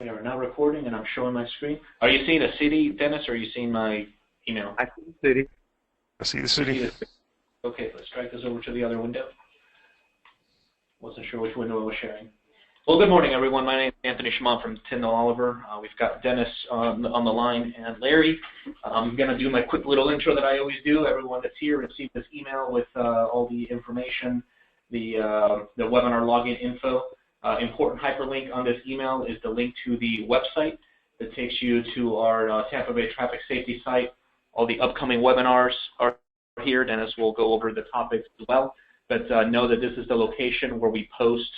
We are now recording, and I'm showing my screen. Are you seeing a city, Dennis, or are you seeing my email? I see the city. I see the city. Okay, let's drag this over to the other window. Wasn't sure which window I was sharing. Well, good morning, everyone. My name is Anthony Schmont from Tyndall Oliver. We've got Dennis on the line and Larry. I'm going to do my quick little intro that I always do. Everyone that's here received this email with all the information, the webinar login info. Important hyperlink on this email is the link to the website that takes you to our Tampa Bay traffic safety site. All the upcoming webinars are here. Dennis will go over the topics as well. But know that this is the location where we post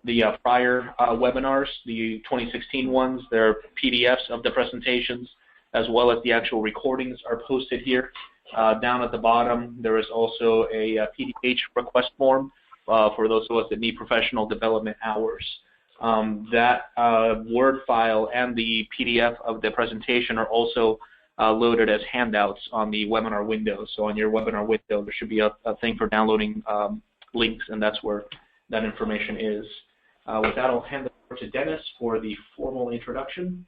the prior webinars, the 2016 ones. There are PDFs of the presentations, as well as the actual recordings are posted here. Down at the bottom, there is also a PDH request form for those of us that need professional development hours. That Word file and the PDF of the presentation are also loaded as handouts on the webinar window. So on your webinar window, there should be a thing for downloading links, and that's where that information is. With that, I'll hand it over to Dennis for the formal introduction.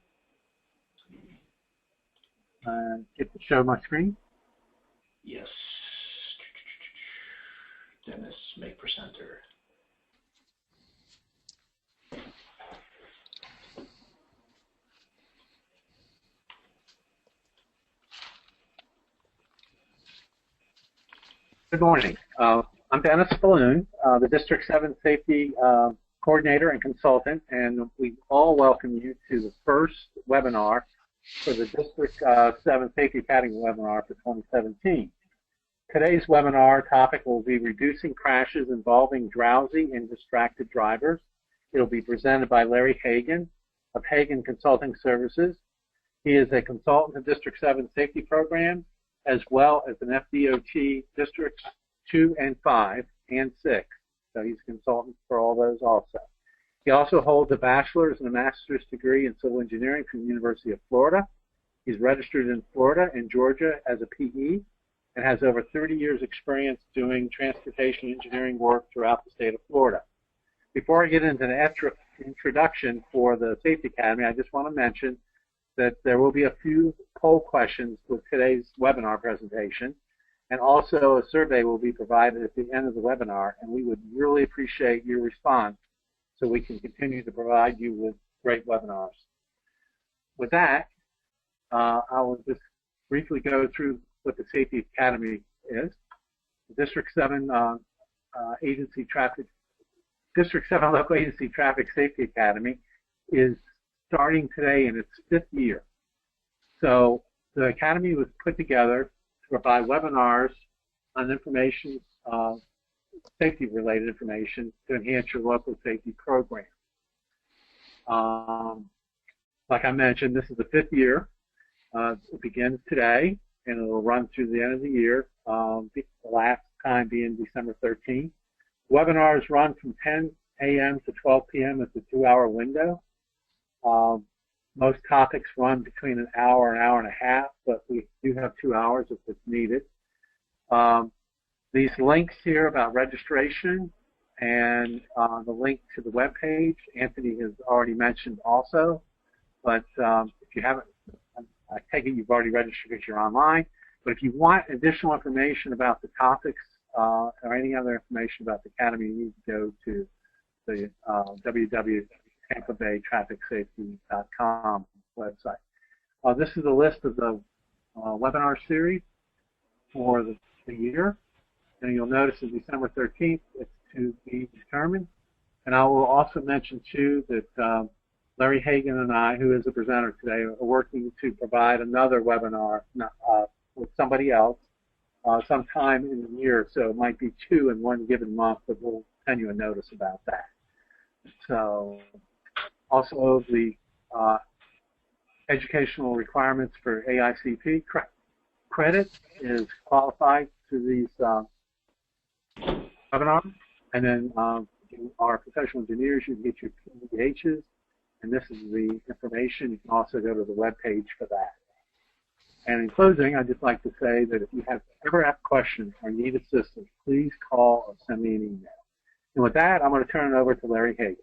Get to show my screen. Yes. Dennis, make presenter. Good morning. I'm Dennis Balloon, the District 7 Safety Coordinator and Consultant, and we all welcome you to the first webinar for the District 7 Safety Academy webinar for 2017. Today's webinar topic will be reducing crashes involving drowsy and distracted drivers. It will be presented by Larry Hagan of Hagan Consulting Services. He is a consultant in District 7 Safety Program, as well as an FDOT Districts 2 and 5 and 6. So he's a consultant for all those also. He also holds a bachelor's and a master's degree in civil engineering from the University of Florida. He's registered in Florida and Georgia as a PE and has over 30 years experience doing transportation engineering work throughout the state of Florida. Before I get into the introduction for the Safety Academy, I just want to mention that there will be a few poll questions with today's webinar presentation, and also a survey will be provided at the end of the webinar, and we would really appreciate your response so we can continue to provide you with great webinars. With that, I will just briefly go through what the Safety Academy is. The District 7 District 7 Local Agency Traffic Safety Academy is starting today in its 5th year. So the Academy was put together to provide webinars on information, safety-related information to enhance your local safety program. Like I mentioned, this is the 5th year. It begins today, and it will run through the end of the year, the last time being December 13th. Webinars run from 10 a.m. to 12 p.m. It's a 2-hour window. Most topics run between an hour and a half, but we do have 2 hours if it's needed. These links here about registration and the link to the webpage, Anthony has already mentioned also, but if you haven't, I take it you've already registered because you're online, but if you want additional information about the topics or any other information about the Academy, you need to go to the www.tampabaytrafficsafety.com website. This is a list of the webinar series for the year, and you'll notice on December 13th it's to be determined. And I will also mention too that Larry Hagan and I, who is the presenter today, are working to provide another webinar with somebody else sometime in the year. So it might be 2 in one given month, but we'll send you a notice about that. So also the educational requirements for AICP credit is qualified to these webinars. And then you are professional engineers, you can get your PDHs, and this is the information. You can also go to the web page for that. And in closing, I'd just like to say that if you ever have questions or need assistance, please call or send me an email. And with that, I'm going to turn it over to Larry Hagan.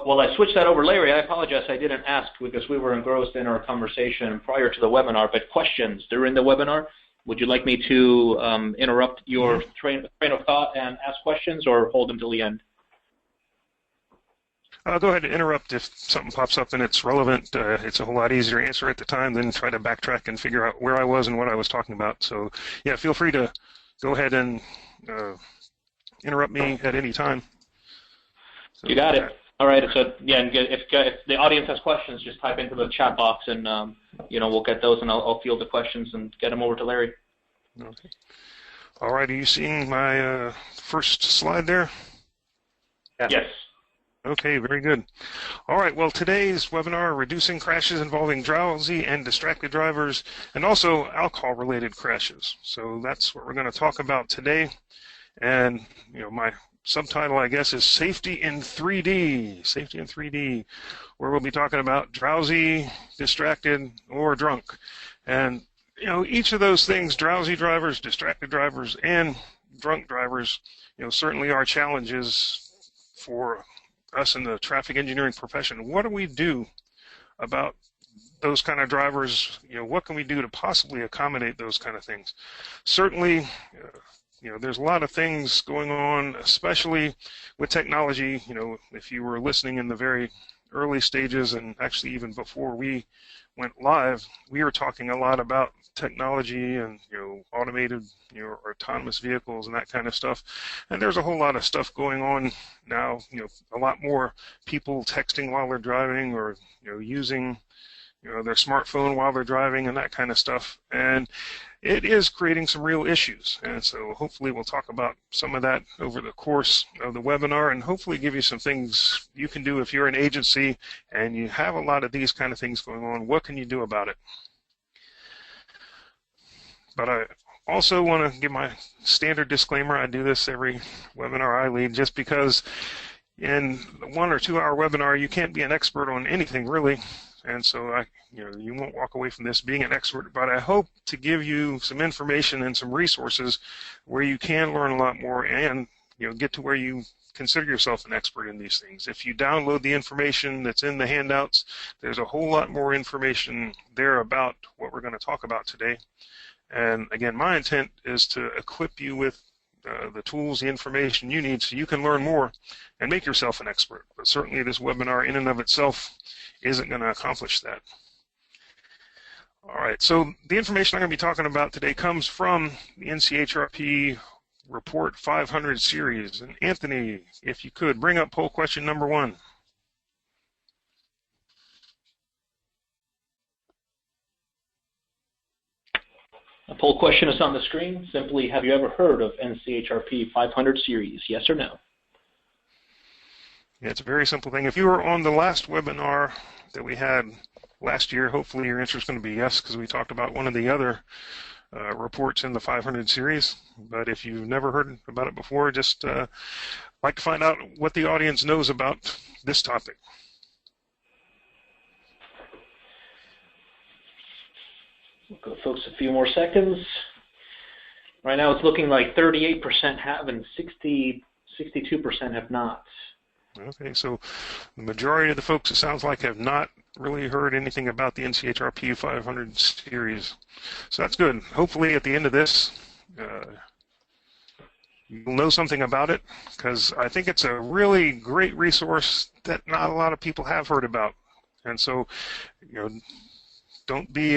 Well, I switched that over, Larry. I apologize. I didn't ask because we were engrossed in our conversation prior to the webinar. But questions during the webinar? Would you like me to interrupt your train of thought and ask questions, or hold them till the end? Go ahead and interrupt if something pops up and it's relevant. It's a whole lot easier to answer at the time than try to backtrack and figure out where I was and what I was talking about. So, yeah, feel free to go ahead and interrupt me at any time. So, you got it. All right. So, yeah, if the audience has questions, just type into the chat box, and we'll get those, and I'll field the questions and get them over to Larry. Okay. All right. Are you seeing my first slide there? Yeah. Yes. Okay, very good. All right, well, today's webinar, reducing crashes involving drowsy and distracted drivers, and also alcohol-related crashes. So that's what we're going to talk about today. And, my subtitle, I guess, is Safety in 3D, Safety in 3D, where we'll be talking about drowsy, distracted, or drunk. And, each of those things, drowsy drivers, distracted drivers, and drunk drivers, certainly are challenges for us in the traffic engineering profession. What do we do about those kind of drivers? What can we do to possibly accommodate those kind of things? Certainly, there's a lot of things going on, especially with technology. If you were listening in the very early stages, and actually even before we went live, we were talking a lot about technology and automated autonomous vehicles and that kind of stuff. And there's a whole lot of stuff going on now. A lot more people texting while they're driving, or using their smartphone while they're driving, and that kind of stuff. And it is creating some real issues. And so hopefully we'll talk about some of that over the course of the webinar, and hopefully give you some things you can do if you're an agency and you have a lot of these kind of things going on. What can you do about it? But I also want to give my standard disclaimer. I do this every webinar I lead, just because in a 1 or 2 hour webinar, you can't be an expert on anything really. And so you won't walk away from this being an expert, but I hope to give you some information and some resources where you can learn a lot more and get to where you consider yourself an expert in these things. If you download the information that's in the handouts, there's a whole lot more information there about what we're going to talk about today. And again, my intent is to equip you with the tools, the information you need so you can learn more and make yourself an expert. But certainly this webinar in and of itself isn't going to accomplish that. All right, so the information I'm going to be talking about today comes from the NCHRP Report 500 series. And Anthony, if you could, bring up poll question number 1. The poll question is on the screen. Simply, have you ever heard of NCHRP 500 series? Yes or no? Yeah, it's a very simple thing. If you were on the last webinar that we had last year, hopefully your answer is going to be yes, because we talked about one of the other reports in the 500 series. But if you've never heard about it before, just like to find out what the audience knows about this topic. We'll go, folks, a few more seconds. Right now it's looking like 38% have and 62% have not. Okay, so the majority of the folks, it sounds like, have not really heard anything about the NCHRP 500 series. So that's good. Hopefully at the end of this, you'll know something about it, because I think it's a really great resource that not a lot of people have heard about. And so, don't be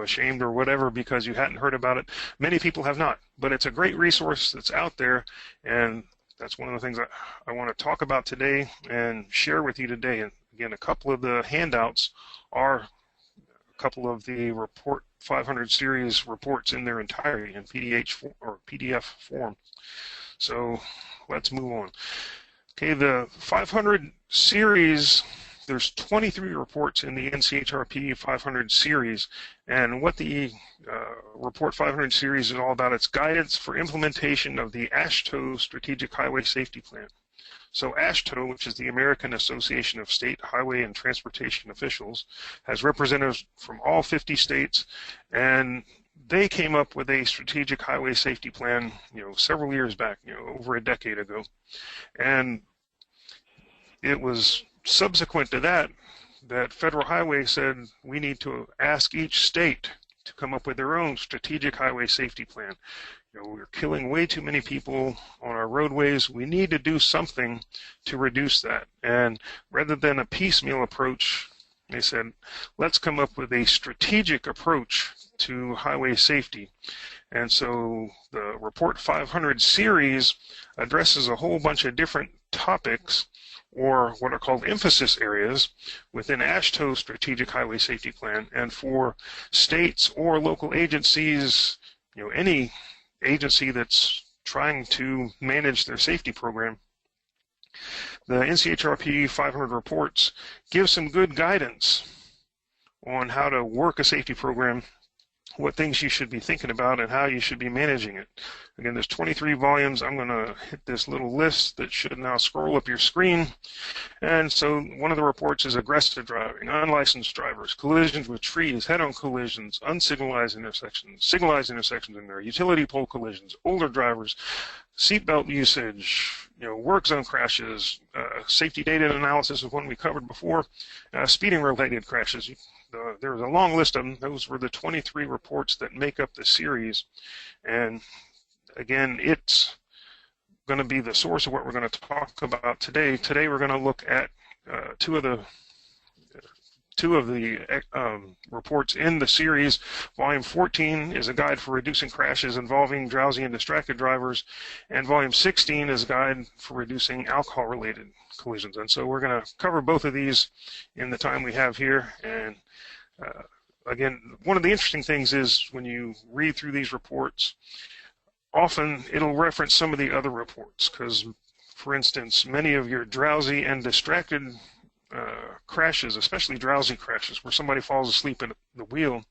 ashamed or whatever because you hadn't heard about it. Many people have not, but it's a great resource that's out there, and that's one of the things I want to talk about today and share with you today. And again, a couple of the handouts are a couple of the Report 500 series reports in their entirety in PDF form. So let's move on. Okay, the 500 series, there's 23 reports in the NCHRP 500 series, and what the Report 500 series is all about, it's guidance for implementation of the AASHTO Strategic Highway Safety Plan. So AASHTO, which is the American Association of State Highway and Transportation Officials, has representatives from all 50 states, and they came up with a strategic highway safety plan, several years back, over a decade ago. And it was subsequent to that that Federal Highway said we need to ask each state to come up with their own strategic highway safety plan. We're killing way too many people on our roadways. We need to do something to reduce that. And rather than a piecemeal approach, they said, let's come up with a strategic approach to highway safety. And so the Report 500 series addresses a whole bunch of different topics, or what are called emphasis areas, within AASHTO's Strategic Highway Safety Plan. And for states or local agencies, any agency that's trying to manage their safety program, the NCHRP 500 reports give some good guidance on how to work a safety program, what things you should be thinking about, and how you should be managing it. Again, there's 23 volumes. I'm going to hit this little list that should now scroll up your screen. And so one of the reports is aggressive driving, unlicensed drivers, collisions with trees, head-on collisions, unsignalized intersections, signalized intersections in there, utility pole collisions, older drivers, seatbelt usage, work zone crashes, safety data analysis of one we covered before, speeding-related crashes. There was a long list of them. Those were the 23 reports that make up the series. And again, it's going to be the source of what we're going to talk about today. Today we're going to look at two of the reports in the series. Volume 14 is a guide for reducing crashes involving drowsy and distracted drivers, and Volume 16 is a guide for reducing alcohol-related collisions. And so we're going to cover both of these in the time we have here. And again, one of the interesting things is when you read through these reports, often it'll reference some of the other reports, because, for instance, many of your drowsy and distracted crashes, especially drowsy crashes, where somebody falls asleep at the wheel,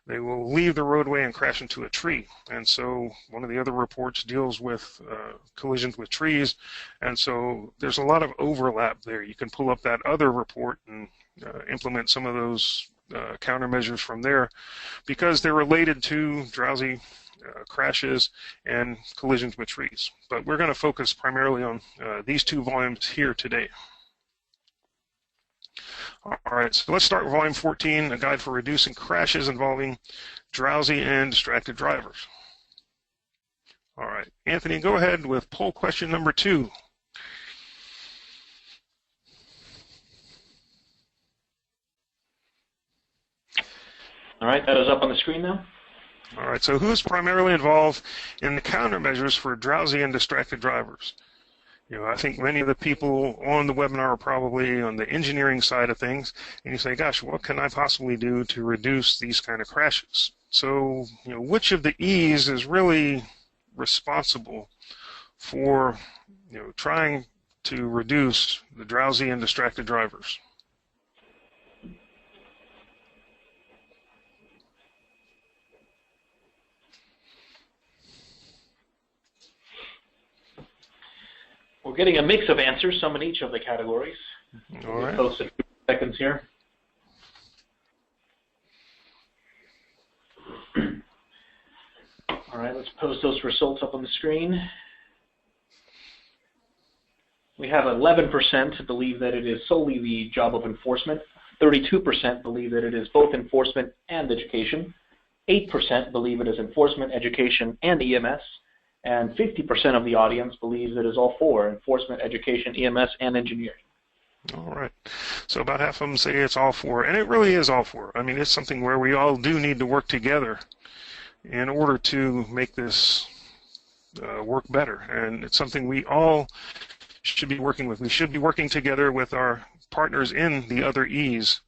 they will leave the roadway and crash into a tree. And so one of the other reports deals with collisions with trees, and so there's a lot of overlap there. You can pull up that other report and implement some of those countermeasures from there, because they're related to drowsy crashes and collisions with trees. But we're going to focus primarily on these two volumes here today. All right, so let's start with Volume 14, a guide for reducing crashes involving drowsy and distracted drivers. All right, Anthony, go ahead with poll question number 2. All right, that is up on the screen now. All right, so who's primarily involved in the countermeasures for drowsy and distracted drivers? I think many of the people on the webinar are probably on the engineering side of things, and you say, gosh, what can I possibly do to reduce these kind of crashes? So, which of the E's is really responsible for, trying to reduce the drowsy and distracted drivers? We're getting a mix of answers, some in each of the categories. All right. Post a few seconds here. All right, let's post those results up on the screen. We have 11% believe that it is solely the job of enforcement. 32% believe that it is both enforcement and education. 8% believe it is enforcement, education, and EMS. And 50% of the audience believes it is all four: enforcement, education, EMS, and engineering. All right. So about half of them say it's all four, and it really is all four. I mean, it's something where we all do need to work together in order to make this work better, and it's something we all should be working with. We should be working together with our partners in the other E's,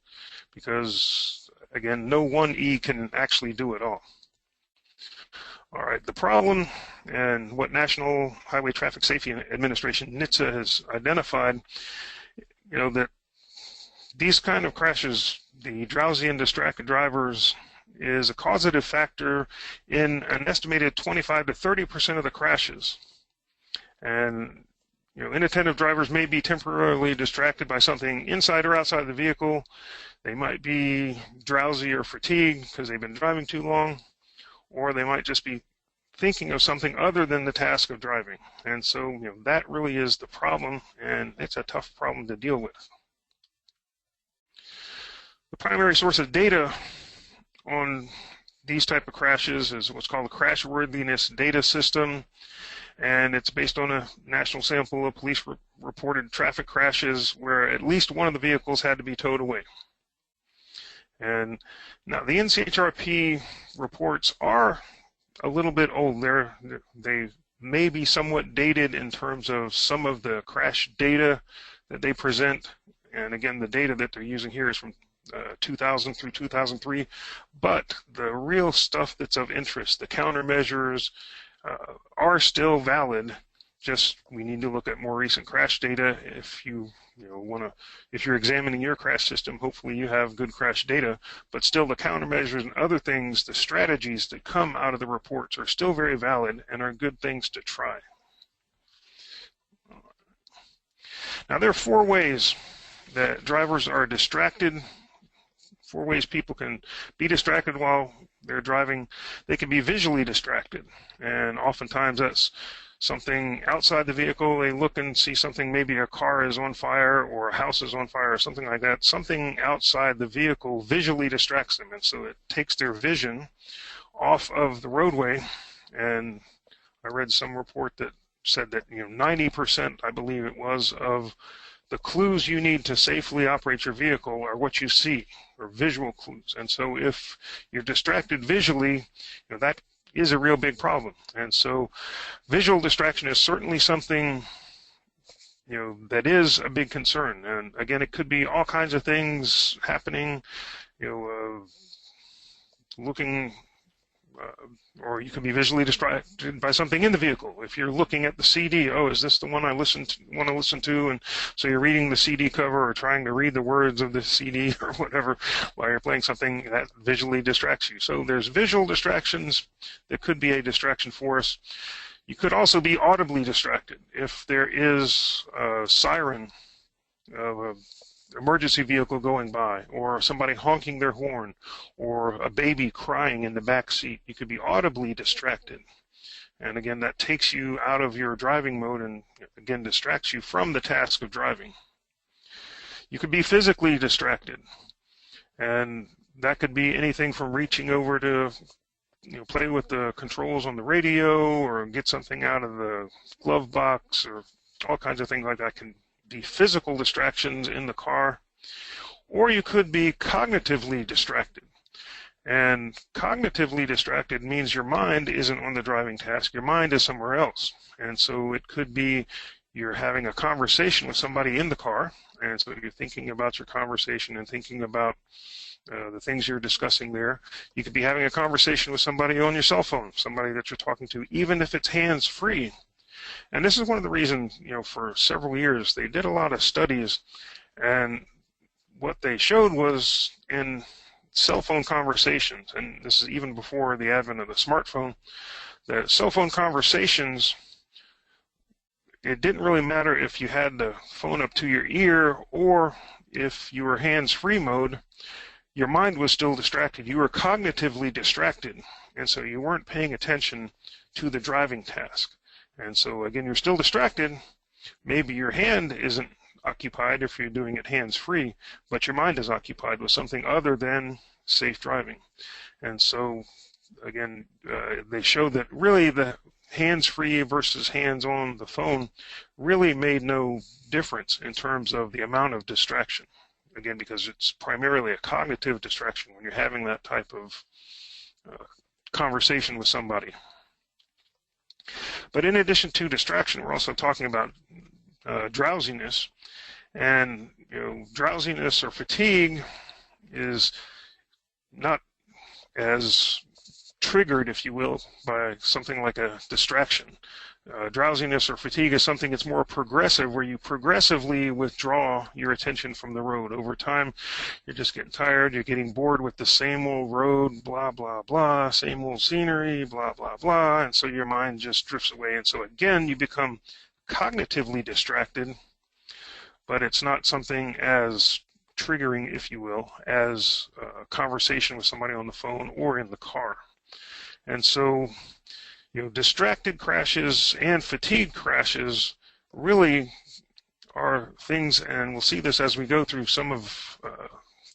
because, again, no one E can actually do it all. All right, the problem and what National Highway Traffic Safety Administration, NHTSA, has identified, that these kind of crashes, the drowsy and distracted drivers, is a causative factor in an estimated 25 to 30% of the crashes. And, inattentive drivers may be temporarily distracted by something inside or outside the vehicle. They might be drowsy or fatigued because they've been driving too long, or they might just be thinking of something other than the task of driving. And so, that really is the problem, and it's a tough problem to deal with. The primary source of data on these type of crashes is what's called a crashworthiness data system, and it's based on a national sample of police-reported traffic crashes where at least one of the vehicles had to be towed away. And now the NCHRP reports are a little bit old. They may be somewhat dated in terms of some of the crash data that they present. And again, the data that they're using here is from 2000 through 2003. But the real stuff that's of interest, the countermeasures, are still valid. Just we need to look at more recent crash data. If if you're examining your crash system, hopefully you have good crash data, but still the countermeasures and other things, the strategies that come out of the reports are still very valid and are good things to try. Now there are 4 ways that drivers are distracted. 4 ways people can be distracted while they're driving. They can be visually distracted, and oftentimes that's something outside the vehicle. They look and see something, maybe a car is on fire or a house is on fire or something like that. Something outside the vehicle visually distracts them, and so it takes their vision off of the roadway. And I read some report that said that 90%, I believe it was, of the clues you need to safely operate your vehicle are what you see, or visual clues. And so if you're distracted visually, that is a real big problem. And so visual distraction is certainly something that is a big concern. And again, it could be all kinds of things happening, looking, or you can be visually distracted by something in the vehicle. If you're looking at the CD, oh, is this the one I want to listen to? And so you're reading the CD cover or trying to read the words of the CD or whatever while you're playing something that visually distracts you. So there's visual distractions that could be a distraction for us. You could also be audibly distracted. If there is a siren of an emergency vehicle going by, or somebody honking their horn, or a baby crying in the back seat, you could be audibly distracted. And again, that takes you out of your driving mode and again distracts you from the task of driving. You could be physically distracted, and that could be anything from reaching over to play with the controls on the radio or get something out of the glove box, or all kinds of things like that can be physical distractions in the car. Or you could be cognitively distracted. And cognitively distracted means your mind isn't on the driving task, your mind is somewhere else. And so it could be you're having a conversation with somebody in the car, and so you're thinking about your conversation and thinking about the things you're discussing there. You could be having a conversation with somebody on your cell phone, somebody that you're talking to, even if it's hands-free. And this is one of the reasons, for several years they did a lot of studies, and what they showed was in cell phone conversations, and this is even before the advent of the smartphone, that cell phone conversations, it didn't really matter if you had the phone up to your ear or if you were hands-free mode, your mind was still distracted. You were cognitively distracted, and so you weren't paying attention to the driving task. And so again, you're still distracted. Maybe your hand isn't occupied if you're doing it hands-free, but your mind is occupied with something other than safe driving. And so again, they showed that really the hands-free versus hands-on the phone really made no difference in terms of the amount of distraction. Again, because it's primarily a cognitive distraction when you're having that type of conversation with somebody. But in addition to distraction, we're also talking about drowsiness. And drowsiness or fatigue is not as triggered, if you will, by something like a distraction. Drowsiness or fatigue is something that's more progressive, where you progressively withdraw your attention from the road. Over time, you're just getting tired, you're getting bored with the same old road, blah, blah, blah, same old scenery, blah, blah, blah, and so your mind just drifts away. And so again, you become cognitively distracted, but it's not something as triggering, if you will, as a conversation with somebody on the phone or in the car. And so Distracted crashes and fatigue crashes really are things, and we'll see this as we go through some of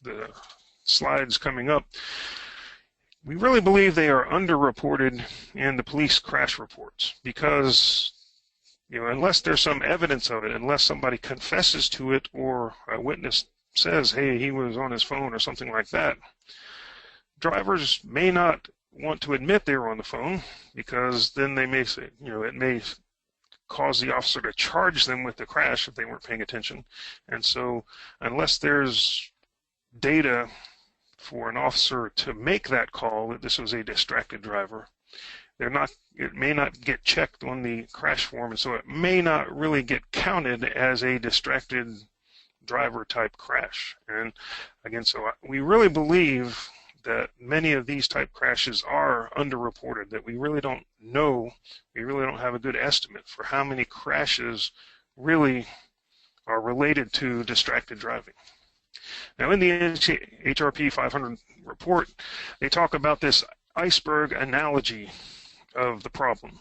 the slides coming up. We really believe they are underreported in the police crash reports because, unless there's some evidence of it, unless somebody confesses to it or a witness says, hey, he was on his phone or something like that, drivers may not want to admit they were on the phone because then they may say, it may cause the officer to charge them with the crash if they weren't paying attention. And so unless there's data for an officer to make that call that this was a distracted driver, it may not get checked on the crash form, and so it may not really get counted as a distracted driver type crash. And again, so we really believe that many of these type crashes are underreported, that we really don't know, we really don't have a good estimate for how many crashes really are related to distracted driving. Now, in the HRP 500 report, they talk about this iceberg analogy of the problem.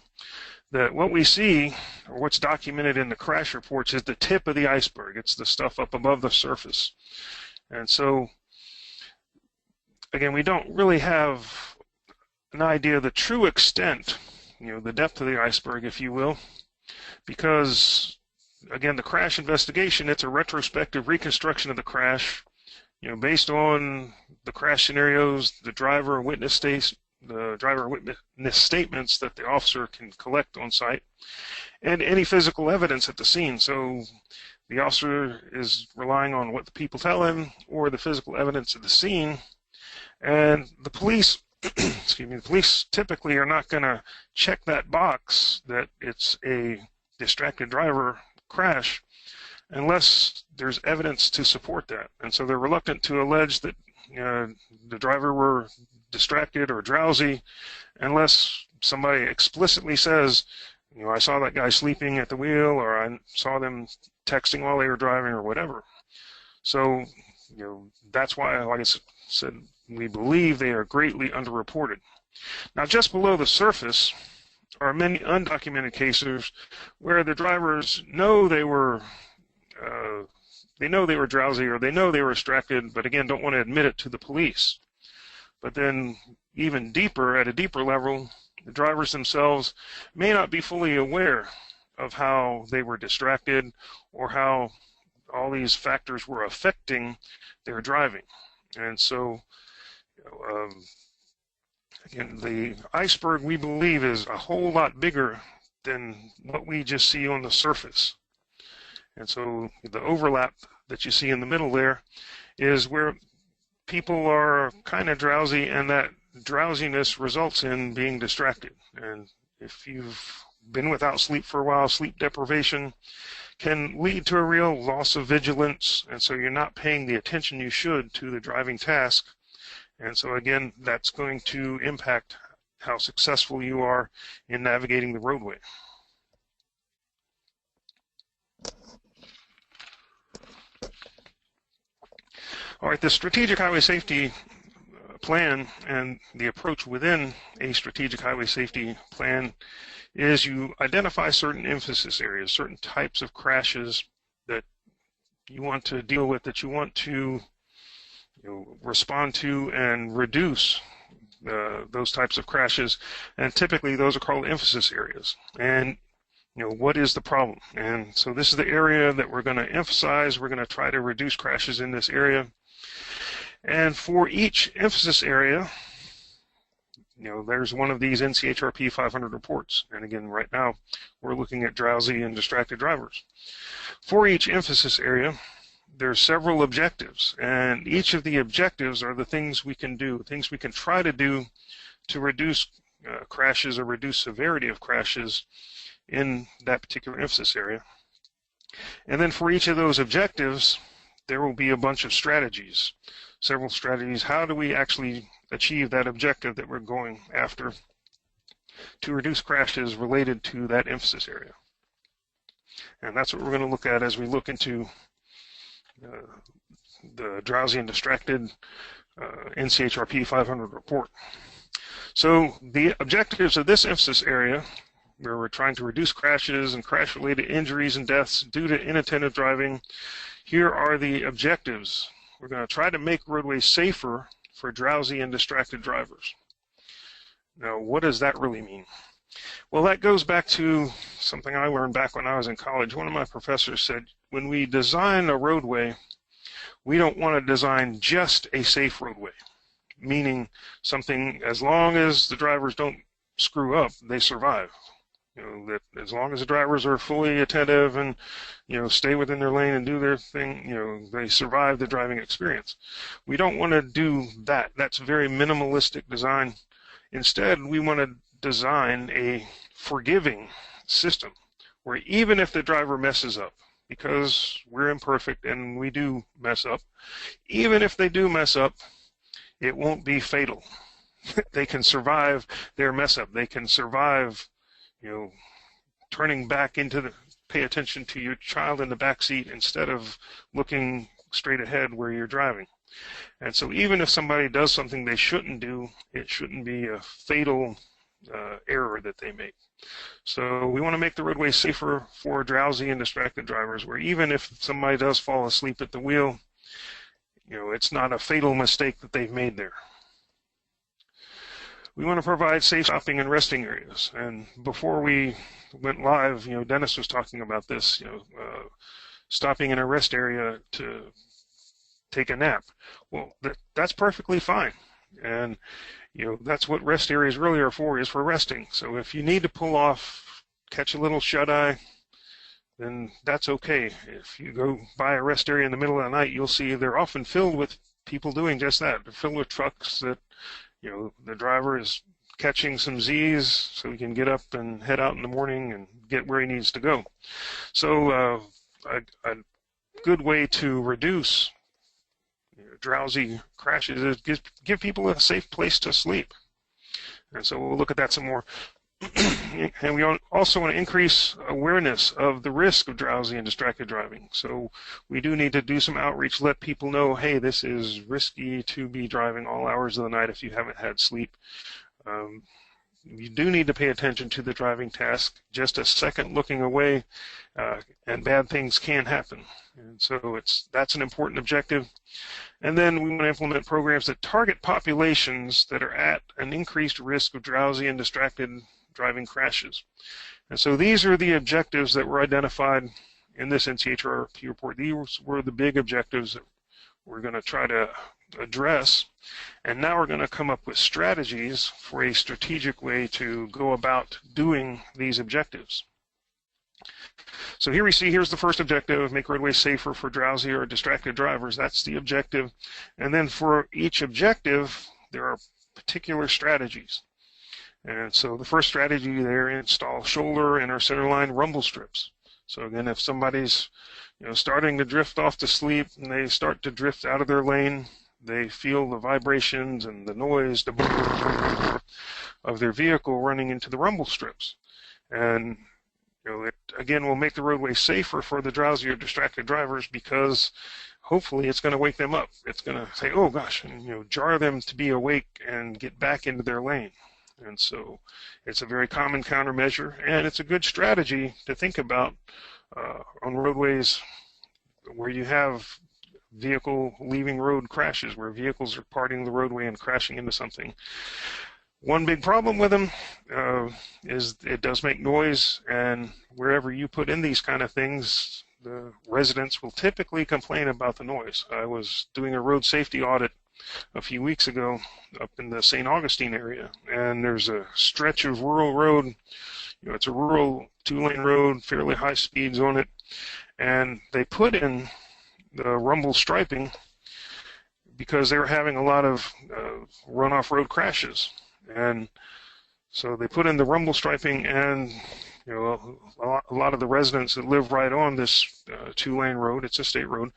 That what we see, or what's documented in the crash reports, is the tip of the iceberg. It's the stuff up above the surface. And so, again, we don't really have an idea of the true extent, the depth of the iceberg, if you will, because, again, the crash investigation, it's a retrospective reconstruction of the crash, based on the crash scenarios, the driver and witness statements that the officer can collect on site, and any physical evidence at the scene. So the officer is relying on what the people tell him or the physical evidence at the scene, and the police, the police typically are not going to check that box that it's a distracted driver crash unless there's evidence to support that. And so they're reluctant to allege that the driver were distracted or drowsy unless somebody explicitly says, I saw that guy sleeping at the wheel, or I saw them texting while they were driving, or whatever. So, that's why, like I said, we believe they are greatly underreported. Now, just below the surface are many undocumented cases where the drivers know they were drowsy, or they know they were distracted, but again, don't want to admit it to the police. But then, even deeper, at a deeper level, the drivers themselves may not be fully aware of how they were distracted or how all these factors were affecting their driving. And so, again, the iceberg, we believe, is a whole lot bigger than what we just see on the surface. And so the overlap that you see in the middle there is where people are kind of drowsy, and that drowsiness results in being distracted. And if you've been without sleep for a while, sleep deprivation can lead to a real loss of vigilance, and so you're not paying the attention you should to the driving task. And so again, that's going to impact how successful you are in navigating the roadway. All right, the Strategic Highway Safety Plan and the approach within a Strategic Highway Safety Plan is you identify certain emphasis areas, certain types of crashes that you want to deal with, that you want to respond to and reduce those types of crashes. And typically those are called emphasis areas. And what is the problem? And so this is the area that we're going to emphasize. We're going to try to reduce crashes in this area. And for each emphasis area, there's one of these NCHRP 500 reports. And again, right now, we're looking at drowsy and distracted drivers. For each emphasis area, there's several objectives. And each of the objectives are the things we can do, things we can try to do to reduce crashes or reduce severity of crashes in that particular emphasis area. And then for each of those objectives, there will be a bunch of strategies. Several strategies. How do we actually achieve that objective that we're going after to reduce crashes related to that emphasis area? And that's what we're going to look at as we look into the drowsy and distracted NCHRP 500 report. So the objectives of this emphasis area, where we're trying to reduce crashes and crash-related injuries and deaths due to inattentive driving, here are the objectives. We're going to try to make roadways safer for drowsy and distracted drivers. Now, what does that really mean? Well, that goes back to something I learned back when I was in college. One of my professors said, when we design a roadway, we don't want to design just a safe roadway, meaning something as long as the drivers don't screw up, they survive. That as long as the drivers are fully attentive and, stay within their lane and do their thing, they survive the driving experience. We don't want to do that. That's a very minimalistic design. Instead, we want to design a forgiving system where even if the driver messes up, because we're imperfect and we do mess up, even if they do mess up, it won't be fatal. They can survive their mess up. They can survive turning back pay attention to your child in the back seat instead of looking straight ahead where you're driving. And so even if somebody does something they shouldn't do, it shouldn't be a fatal error that they make. So we want to make the roadway safer for drowsy and distracted drivers, where even if somebody does fall asleep at the wheel, it's not a fatal mistake that they've made there. We want to provide safe stopping and resting areas. And before we went live, Dennis was talking about this, stopping in a rest area to take a nap. Well, that's perfectly fine. And, that's what rest areas really are for, is for resting. So if you need to pull off, catch a little shut-eye, then that's okay. If you go by a rest area in the middle of the night, you'll see they're often filled with people doing just that. They're filled with trucks that the driver is catching some Z's so he can get up and head out in the morning and get where he needs to go. So a good way to reduce drowsy crashes is give people a safe place to sleep. And so we'll look at that some more. And we also want to increase awareness of the risk of drowsy and distracted driving. So we do need to do some outreach, let people know, hey, this is risky to be driving all hours of the night if you haven't had sleep. You do need to pay attention to the driving task. Just a second looking away, and bad things can happen. And so that's an important objective. And then we want to implement programs that target populations that are at an increased risk of drowsy and distracted driving crashes. And so these are the objectives that were identified in this NCHRP report. These were the big objectives that we're going to try to address. And now we're going to come up with strategies for a strategic way to go about doing these objectives. So here we see, here's the first objective, make roadways safer for drowsy or distracted drivers. That's the objective. And then for each objective, there are particular strategies. And so the first strategy there, install shoulder and or centerline rumble strips. So again, if somebody's starting to drift off to sleep and they start to drift out of their lane, they feel the vibrations and the noise of their vehicle running into the rumble strips. And it again will make the roadway safer for the drowsy or distracted drivers, because hopefully it's going to wake them up. It's going to say, oh gosh, and jar them to be awake and get back into their lane. And so it's a very common countermeasure, and it's a good strategy to think about on roadways where you have vehicle leaving road crashes, where vehicles are parting the roadway and crashing into something. One big problem with them is it does make noise, and wherever you put in these kind of things, the residents will typically complain about the noise. I was doing a road safety audit a few weeks ago up in the St. Augustine area, and there's a stretch of rural road. It's a rural two-lane road, fairly high speeds on it, and they put in the rumble striping because they were having a lot of runoff road crashes. And so they put in the rumble striping, and a lot of the residents that live right on this two-lane road, it's a state road,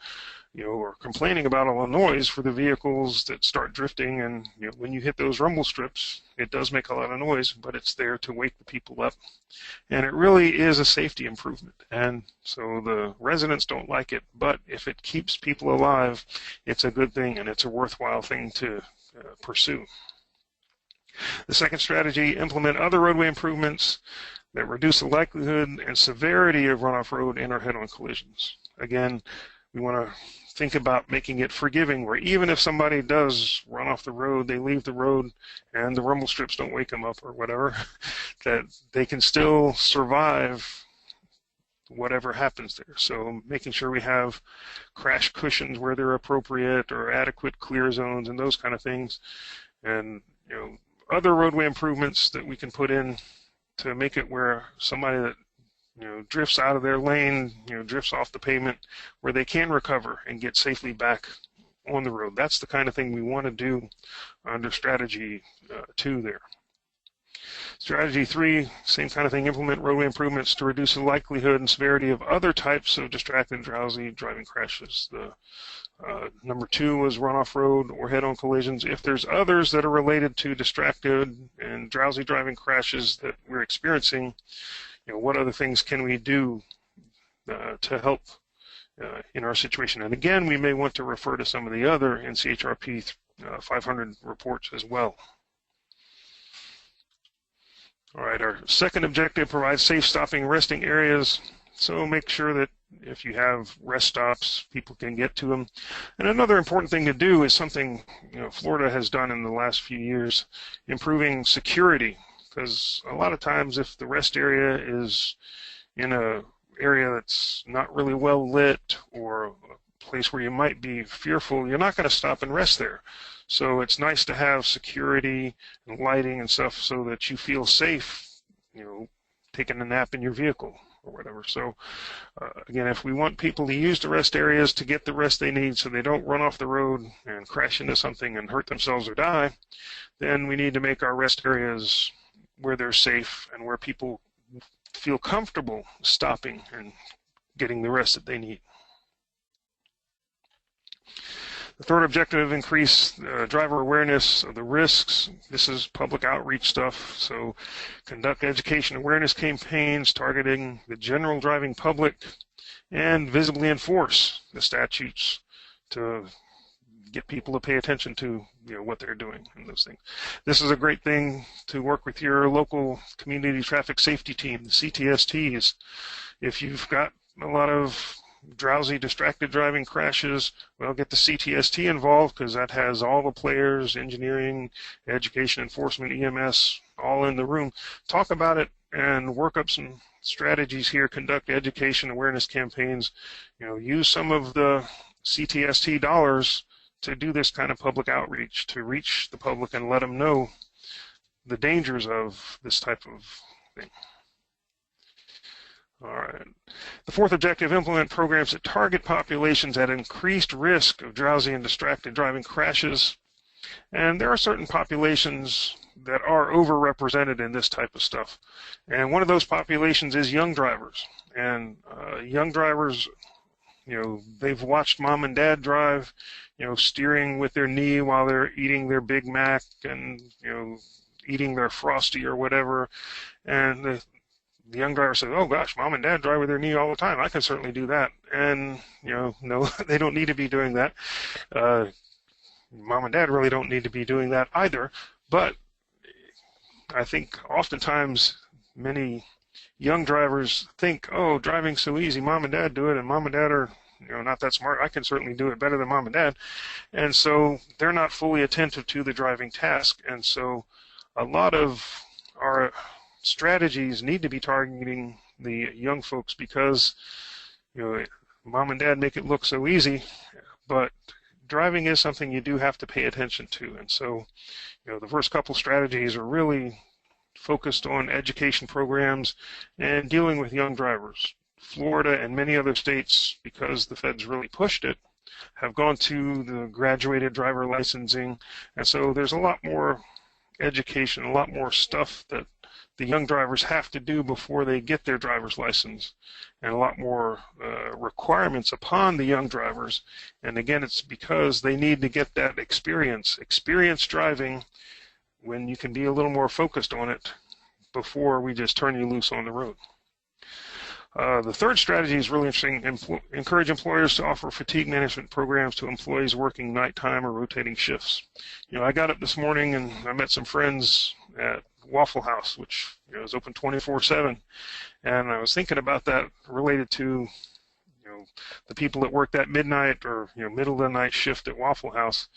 are complaining about all the noise for the vehicles that start drifting. And when you hit those rumble strips, it does make a lot of noise, but it's there to wake the people up. And it really is a safety improvement. And so the residents don't like it, but if it keeps people alive, it's a good thing, and it's a worthwhile thing to pursue. The second strategy, implement other roadway improvements that reduce the likelihood and severity of runoff road and or head-on collisions. Again, we want to think about making it forgiving, where even if somebody does run off the road, they leave the road and the rumble strips don't wake them up or whatever, that they can still survive whatever happens there. So making sure we have crash cushions where they're appropriate, or adequate clear zones and those kind of things, and other roadway improvements that we can put in to make it where somebody that drifts out of their lane, drifts off the pavement, where they can recover and get safely back on the road. That's the kind of thing we want to do under strategy 2 there. Strategy 3, same kind of thing, implement roadway improvements to reduce the likelihood and severity of other types of distracted and drowsy driving crashes. The number 2 was runoff road or head-on collisions. If there's others that are related to distracted and drowsy driving crashes that we're experiencing, what other things can we do to help in our situation? And again, we may want to refer to some of the other NCHRP 500 reports as well. All right, our second objective, provide safe stopping and resting areas. So make sure that if you have rest stops, people can get to them. And another important thing to do is something Florida has done in the last few years, improving security. Because a lot of times if the rest area is in a area that's not really well lit, or a place where you might be fearful, you're not going to stop and rest there. So it's nice to have security and lighting and stuff so that you feel safe, taking a nap in your vehicle or whatever. So again, if we want people to use the rest areas to get the rest they need so they don't run off the road and crash into something and hurt themselves or die, then we need to make our rest areas where they're safe and where people feel comfortable stopping and getting the rest that they need. The third objective, increase driver awareness of the risks. This is public outreach stuff. So conduct education awareness campaigns targeting the general driving public, and visibly enforce the statutes to get people to pay attention to what they're doing and those things. This is a great thing to work with your local community traffic safety team, the CTSTs. If you've got a lot of drowsy, distracted driving crashes, well, get the CTST involved, because that has all the players, engineering, education, enforcement, EMS, all in the room. Talk about it and work up some strategies here, conduct education awareness campaigns, use some of the CTST dollars to do this kind of public outreach, to reach the public and let them know the dangers of this type of thing. All right. The fourth objective, implement programs that target populations at increased risk of drowsy and distracted driving crashes. And there are certain populations that are overrepresented in this type of stuff. And one of those populations is young drivers. And young drivers, they've watched mom and dad drive, steering with their knee while they're eating their Big Mac and, eating their Frosty or whatever. And the young driver says, oh gosh, mom and dad drive with their knee all the time. I can certainly do that. And, no, they don't need to be doing that. Mom and dad really don't need to be doing that either. But I think oftentimes many young drivers think, oh, driving's so easy. Mom and dad do it, and mom and dad are not that smart. I can certainly do it better than mom and dad. And so they're not fully attentive to the driving task. And so a lot of our strategies need to be targeting the young folks, because mom and dad make it look so easy, but driving is something you do have to pay attention to. And so the first couple strategies are really focused on education programs and dealing with young drivers. Florida and many other states, because the feds really pushed it, have gone to the graduated driver licensing, and so there's a lot more education, a lot more stuff that the young drivers have to do before they get their driver's license, and a lot more requirements upon the young drivers. And again, it's because they need to get that experience driving, when you can be a little more focused on it before we just turn you loose on the road. The third strategy is really interesting. Encourage employers to offer fatigue management programs to employees working nighttime or rotating shifts. I got up this morning and I met some friends at Waffle House, which is open 24/7, and I was thinking about that related to the people that work that midnight or middle of the night shift at Waffle House.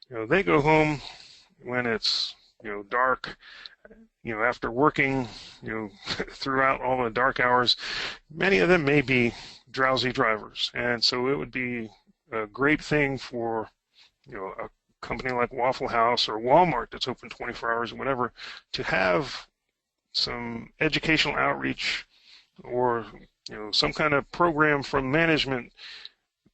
They go home when it's dark. After working, throughout all the dark hours, many of them may be drowsy drivers, and so it would be a great thing for, a company like Waffle House or Walmart that's open 24 hours or whatever, to have some educational outreach or, some kind of program from management,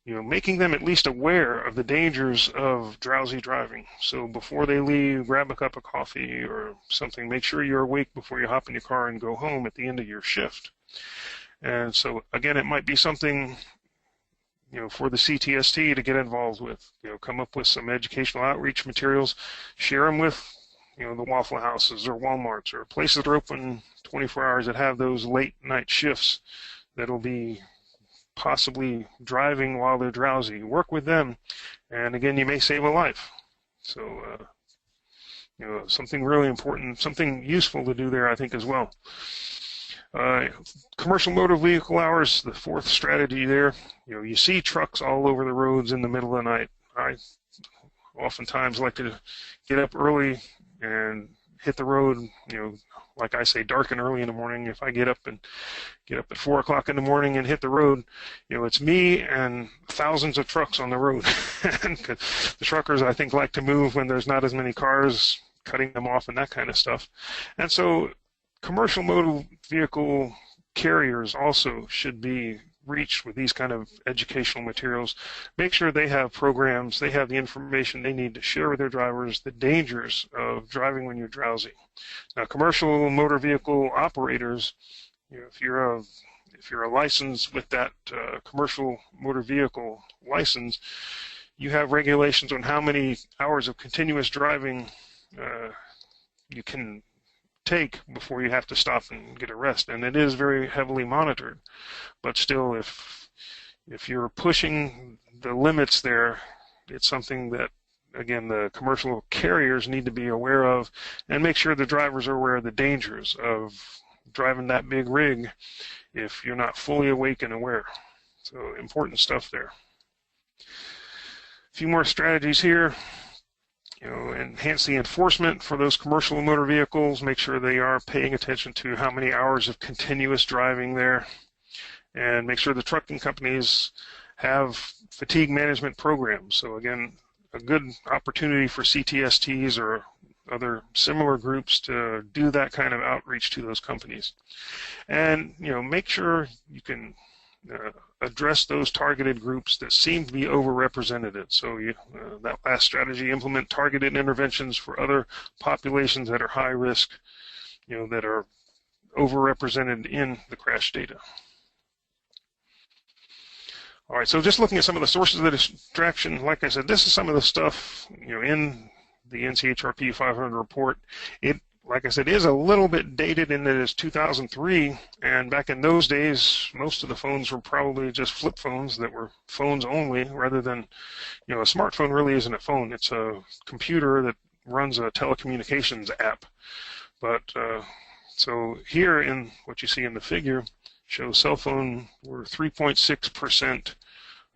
making them at least aware of the dangers of drowsy driving. So before they leave, grab a cup of coffee or something. Make sure you're awake before you hop in your car and go home at the end of your shift. And so, again, it might be something, for the CTST to get involved with. Come up with some educational outreach materials, share them with, the Waffle Houses or Walmarts or places that are open 24 hours that have those late night shifts that'll be possibly driving while they're drowsy. Work with them, and again, you may save a life. So, something really important, something useful to do there, I think, as well. Commercial motor vehicle hours, the fourth strategy there. You see trucks all over the roads in the middle of the night. I oftentimes like to get up early and hit the road, like I say, dark and early in the morning. If I get up at 4 o'clock in the morning and hit the road, it's me and thousands of trucks on the road. And the truckers, I think, like to move when there's not as many cars, cutting them off and that kind of stuff. And so commercial motor vehicle carriers also should be reached with these kind of educational materials. Make sure they have programs, they have the information they need to share with their drivers the dangers of driving when you're drowsy. Now, commercial motor vehicle operators, if you're a license with that commercial motor vehicle license, you have regulations on how many hours of continuous driving you can take before you have to stop and get a rest, and it is very heavily monitored. But still, if you're pushing the limits there, it's something that, again, the commercial carriers need to be aware of, and make sure the drivers are aware of the dangers of driving that big rig if you're not fully awake and aware. So important stuff there. A few more strategies here. Enhance the enforcement for those commercial motor vehicles. Make sure they are paying attention to how many hours of continuous driving there. And make sure the trucking companies have fatigue management programs. So again, a good opportunity for CTSTs or other similar groups to do that kind of outreach to those companies. And, make sure you can address those targeted groups that seem to be overrepresented. So that last strategy, implement targeted interventions for other populations that are high risk, that are overrepresented in the crash data. All right, so just looking at some of the sources of the distraction, like I said, this is some of the stuff, in the NCHRP 500 report. It, like I said, is a little bit dated in that it's 2003, and back in those days, most of the phones were probably just flip phones that were phones only, rather than, a smartphone really isn't a phone. It's a computer that runs a telecommunications app. But so here in what you see in the figure shows cell phone were 3.6%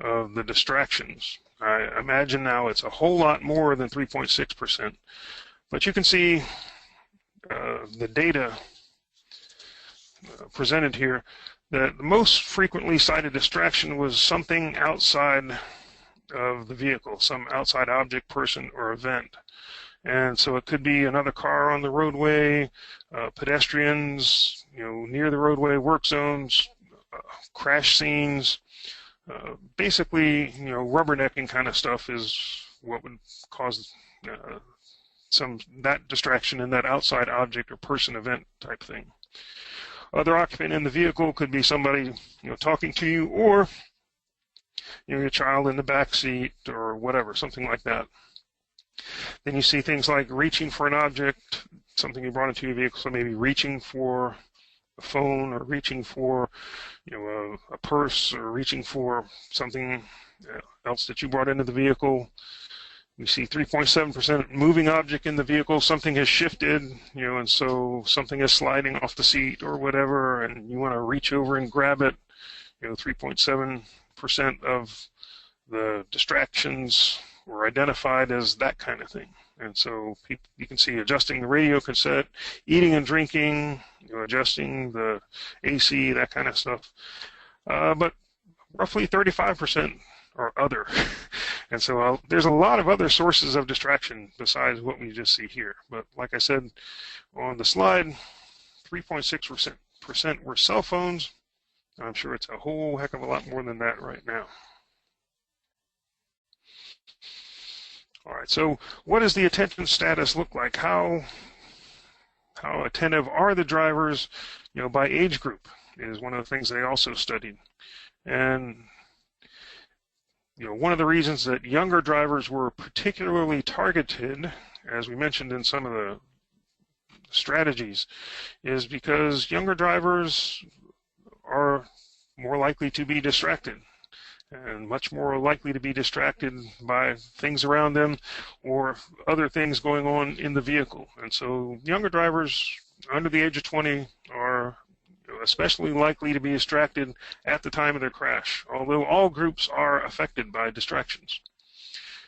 of the distractions. I imagine now it's a whole lot more than 3.6%, but you can see the data presented here that the most frequently cited distraction was something outside of the vehicle, some outside object, person, or event. And so it could be another car on the roadway, pedestrians, near the roadway, work zones, crash scenes. Basically, rubbernecking kind of stuff is what would cause that distraction in that outside object or person event type thing. Other occupant in the vehicle could be somebody talking to you, or your child in the back seat or whatever, something like that. Then you see things like reaching for an object, something you brought into your vehicle, so maybe reaching for a phone or reaching for, a purse or reaching for something else that you brought into the vehicle. We see 3.7% moving object in the vehicle. Something has shifted, and so something is sliding off the seat or whatever, and you want to reach over and grab it. 3.7% of the distractions were identified as that kind of thing. And so you can see adjusting the radio cassette, eating and drinking, adjusting the AC, that kind of stuff. But roughly 35% are other. And so there's a lot of other sources of distraction besides what we just see here. But like I said on the slide, 3.6% were cell phones. I'm sure it's a whole heck of a lot more than that right now. All right, so what does the attention status look like? How attentive are the drivers, by age group is one of the things they also studied. And one of the reasons that younger drivers were particularly targeted, as we mentioned in some of the strategies, is because younger drivers are more likely to be distracted and much more likely to be distracted by things around them or other things going on in the vehicle. And so younger drivers under the age of 20 are especially likely to be distracted at the time of their crash, although all groups are affected by distractions.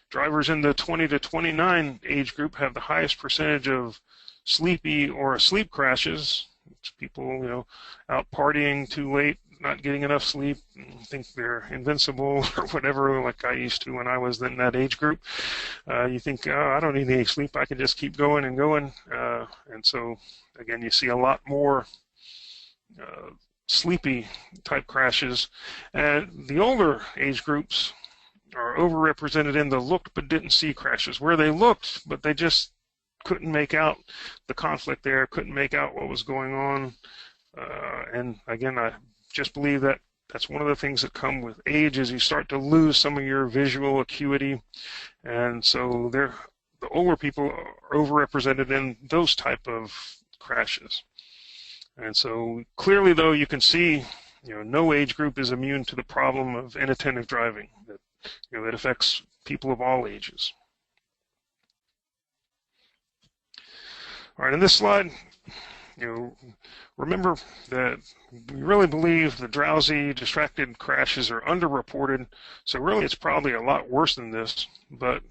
Drivers in the 20 to 29 age group have the highest percentage of sleepy or asleep crashes. It's people, out partying too late, not getting enough sleep, think they're invincible or whatever, like I used to when I was in that age group. You think, I don't need any sleep, I can just keep going and going. And so, again, you see a lot more sleepy type crashes. And the older age groups are overrepresented in the looked but didn't see crashes, where they looked but they just couldn't make out the conflict there, couldn't make out what was going on. And again, I just believe that that's one of the things that come with age, is you start to lose some of your visual acuity. And so the older people are overrepresented in those type of crashes. And so clearly, though, you can see, no age group is immune to the problem of inattentive driving that affects people of all ages. All right, in this slide, remember that we really believe the drowsy, distracted crashes are underreported. So really, it's probably a lot worse than this. But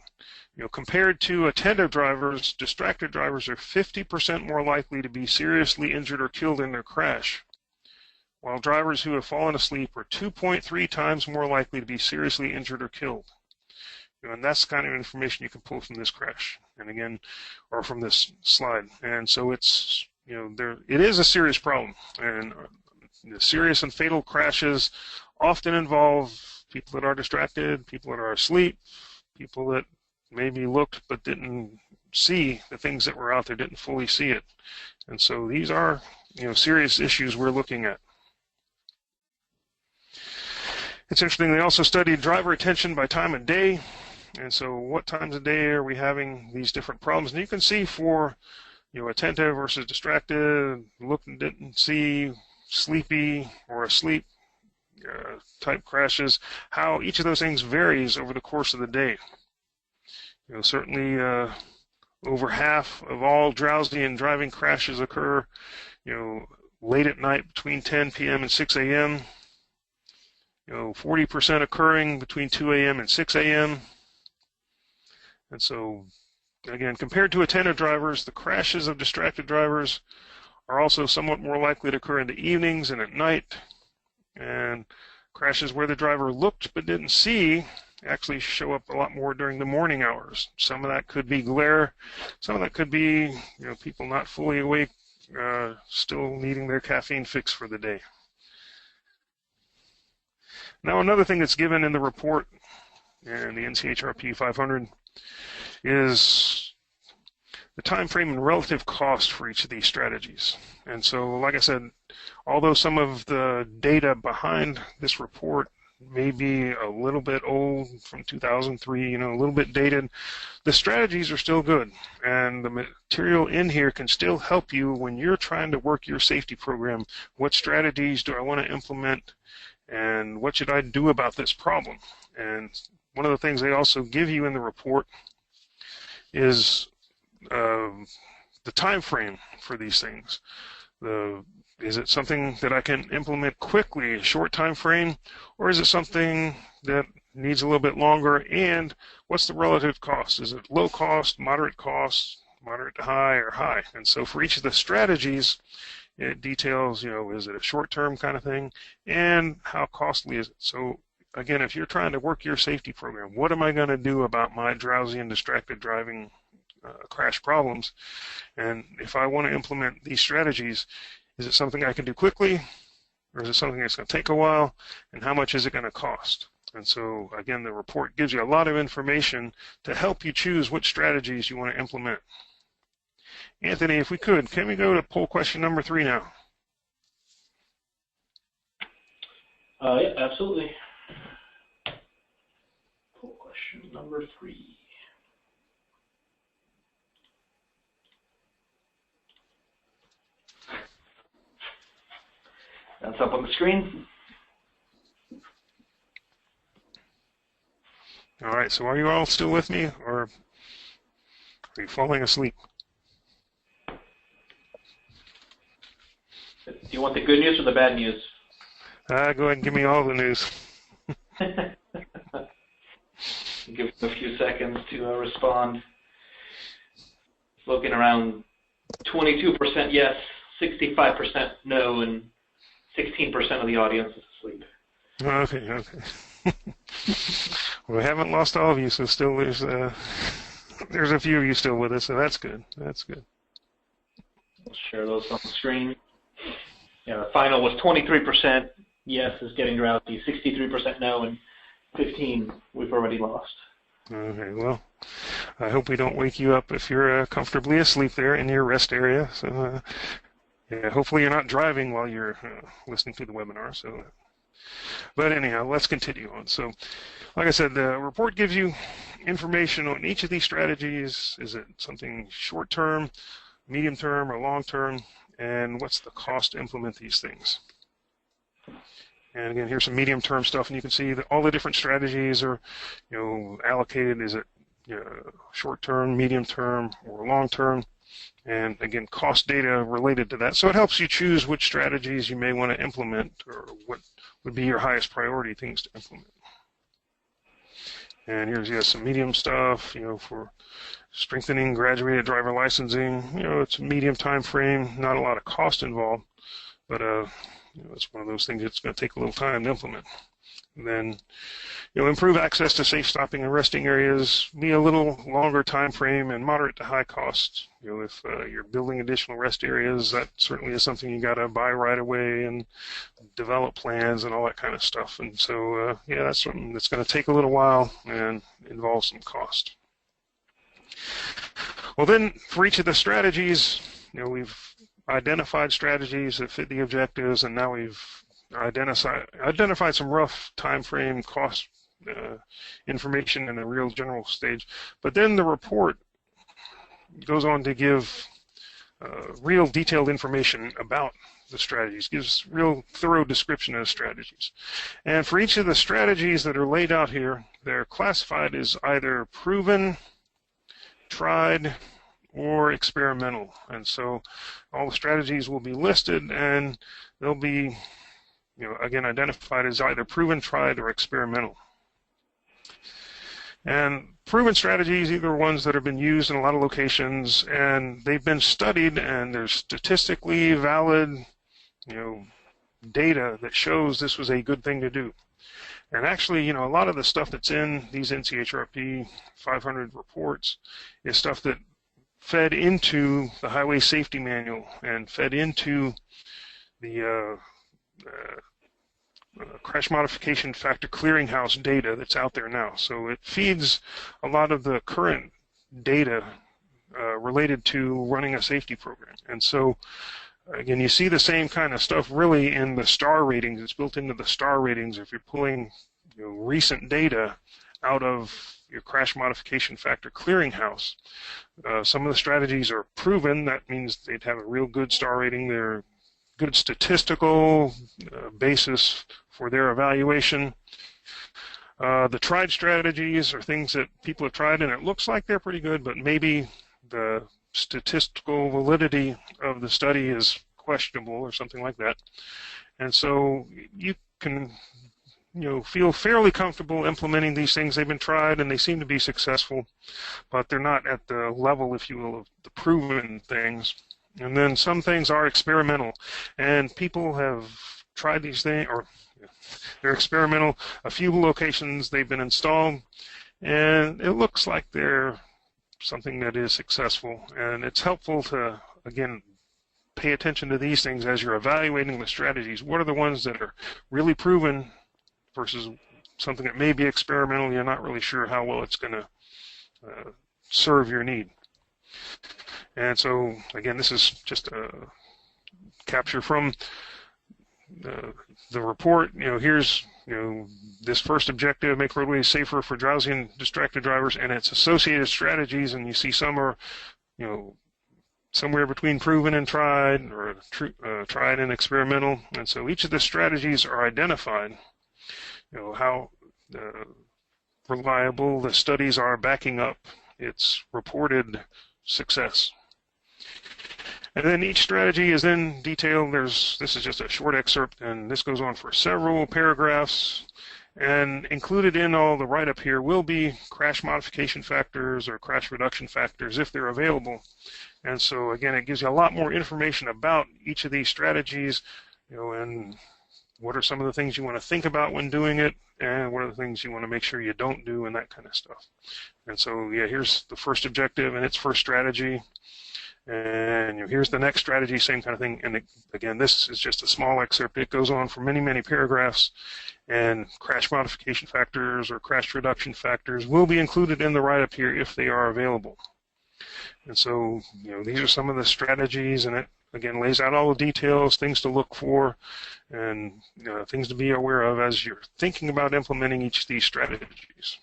compared to attentive drivers, distracted drivers are 50% more likely to be seriously injured or killed in their crash, while drivers who have fallen asleep are 2.3 times more likely to be seriously injured or killed. And that's the kind of information you can pull from this crash, and again, or from this slide. And so it's, it is a serious problem, and the serious and fatal crashes often involve people that are distracted, people that are asleep, people that maybe looked but didn't see the things that were out there, didn't fully see it. And so these are, serious issues we're looking at. It's interesting, they also studied driver attention by time of day. And so what times of day are we having these different problems? And you can see for, attentive versus distracted, looked and didn't see, sleepy or asleep type crashes, how each of those things varies over the course of the day. Certainly over half of all drowsy and driving crashes occur, late at night between 10 p.m. and 6 a.m., 40% occurring between 2 a.m. and 6 a.m. And so, again, compared to attentive drivers, the crashes of distracted drivers are also somewhat more likely to occur in the evenings and at night. And crashes where the driver looked but didn't see actually show up a lot more during the morning hours. Some of that could be glare. Some of that could be, people not fully awake, still needing their caffeine fix for the day. Now, another thing that's given in the report and the NCHRP 500 is the time frame and relative cost for each of these strategies. And so, like I said, although some of the data behind this report may be a little bit old, from 2003, a little bit dated, the strategies are still good. And the material in here can still help you when you're trying to work your safety program. What strategies do I want to implement, and what should I do about this problem? And one of the things they also give you in the report is the time frame for these things. Is it something that I can implement quickly, a short time frame, or is it something that needs a little bit longer? And what's the relative cost? Is it low cost, moderate to high, or high? And so for each of the strategies, it details, is it a short-term kind of thing, and how costly is it? So again, if you're trying to work your safety program, what am I going to do about my drowsy and distracted driving crash problems? And if I want to implement these strategies, is it something I can do quickly, or is it something that's going to take a while, and how much is it going to cost? And so, again, the report gives you a lot of information to help you choose which strategies you want to implement. Anthony, if we could, can we go to poll question number 3 now? Yeah, absolutely. Poll question number 3. That's up on the screen. All right, so are you all still with me, or are you falling asleep? Do you want the good news or the bad news? Go ahead and give me all the news. Give them a few seconds to respond. Looking around 22% yes, 65% no, and 16% of the audience is asleep. Okay. Well, we haven't lost all of you, so still there's a few of you still with us, so that's good. That's good. We'll share those on the screen. Yeah, the final was 23% yes is getting drowsy, 63% no, and 15 we've already lost. Okay, well, I hope we don't wake you up if you're comfortably asleep there in your rest area. So, yeah, hopefully you're not driving while you're listening to the webinar. So, but anyhow, let's continue on. So, like I said, the report gives you information on each of these strategies. Is it something short-term, medium-term, or long-term? And what's the cost to implement these things? And again, here's some medium-term stuff, and you can see that all the different strategies are, allocated. Is it short-term, medium-term, or long-term? And again, cost data related to that. So it helps you choose which strategies you may want to implement, or what would be your highest priority things to implement. And here's some medium stuff, for strengthening graduated driver licensing. It's a medium time frame, not a lot of cost involved, but it's one of those things that's going to take a little time to implement. And then, improve access to safe stopping and resting areas, be a little longer time frame and moderate to high cost. If you're building additional rest areas, that certainly is something you got to buy right away and develop plans and all that kind of stuff. And so, that's something that's going to take a little while and involve some cost. Well, then, for each of the strategies, we've identified strategies that fit the objectives, and now we've identified some rough time frame, cost information in a real general stage. But then the report goes on to give real detailed information about the strategies, gives real thorough description of the strategies. And for each of the strategies that are laid out here, they're classified as either proven, tried, or experimental. And so all the strategies will be listed, and they'll be again, identified as either proven, tried, or experimental. And proven strategies, either ones that have been used in a lot of locations, and they've been studied, and there's statistically valid, data that shows this was a good thing to do. And actually, a lot of the stuff that's in these NCHRP 500 reports is stuff that fed into the Highway Safety Manual and fed into the crash modification factor clearinghouse data that's out there now. So it feeds a lot of the current data related to running a safety program. And so, again, you see the same kind of stuff really in the star ratings. It's built into the star ratings. If you're pulling recent data out of your crash modification factor clearinghouse. Some of the strategies are proven. That means they'd have a real good star rating. They're good statistical basis for their evaluation. The tried strategies are things that people have tried, and it looks like they're pretty good, but maybe the statistical validity of the study is questionable or something like that. And so you can feel fairly comfortable implementing these things. They've been tried and they seem to be successful, but they're not at the level, if you will, of the proven things. And then some things are experimental, and people have tried these things, or they're experimental. A few locations they've been installed, and it looks like they're something that is successful. And it's helpful to, again, pay attention to these things as you're evaluating the strategies. What are the ones that are really proven versus something that may be experimental? You're not really sure how well it's going to serve your need. And so, again, this is just a capture from the report. Here's this first objective: make roadways safer for drowsy and distracted drivers, and its associated strategies. And you see some are, somewhere between proven and tried, or tried and experimental. And so each of the strategies are identified. How reliable the studies are backing up its reported success. And then each strategy is then detailed. This is just a short excerpt, and this goes on for several paragraphs. And included in all the write-up here will be crash modification factors or crash reduction factors if they're available. And so, again, it gives you a lot more information about each of these strategies, and what are some of the things you want to think about when doing it, and what are the things you want to make sure you don't do, and that kind of stuff. And so, yeah, here's the first objective and its first strategy. And here's the next strategy, same kind of thing. And again, this is just a small excerpt. It goes on for many, many paragraphs. And crash modification factors or crash reduction factors will be included in the write-up here if they are available. And so, these are some of the strategies, and it, again, lays out all the details, things to look for, and things to be aware of as you're thinking about implementing each of these strategies.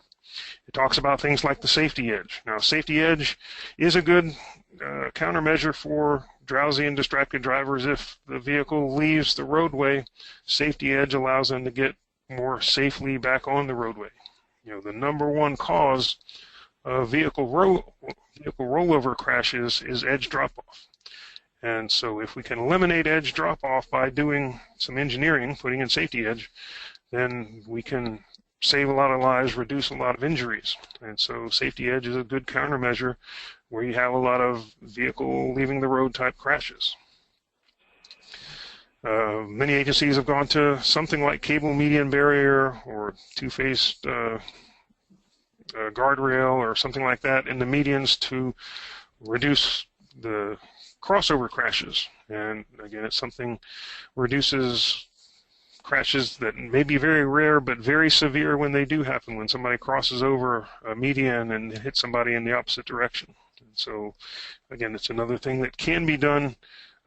It talks about things like the safety edge. Now, safety edge is a good countermeasure for drowsy and distracted drivers. If the vehicle leaves the roadway, safety edge allows them to get more safely back on the roadway. The number one cause of vehicle rollover crashes is edge drop-off. And so if we can eliminate edge drop-off by doing some engineering, putting in safety edge, then we can save a lot of lives, reduce a lot of injuries. And so safety edge is a good countermeasure where you have a lot of vehicle leaving the road type crashes. Many agencies have gone to something like cable median barrier or two-faced guardrail or something like that in the medians to reduce the crossover crashes. And again, it's something reduces crashes that may be very rare but very severe when they do happen, when somebody crosses over a median and hits somebody in the opposite direction. And so, again, it's another thing that can be done,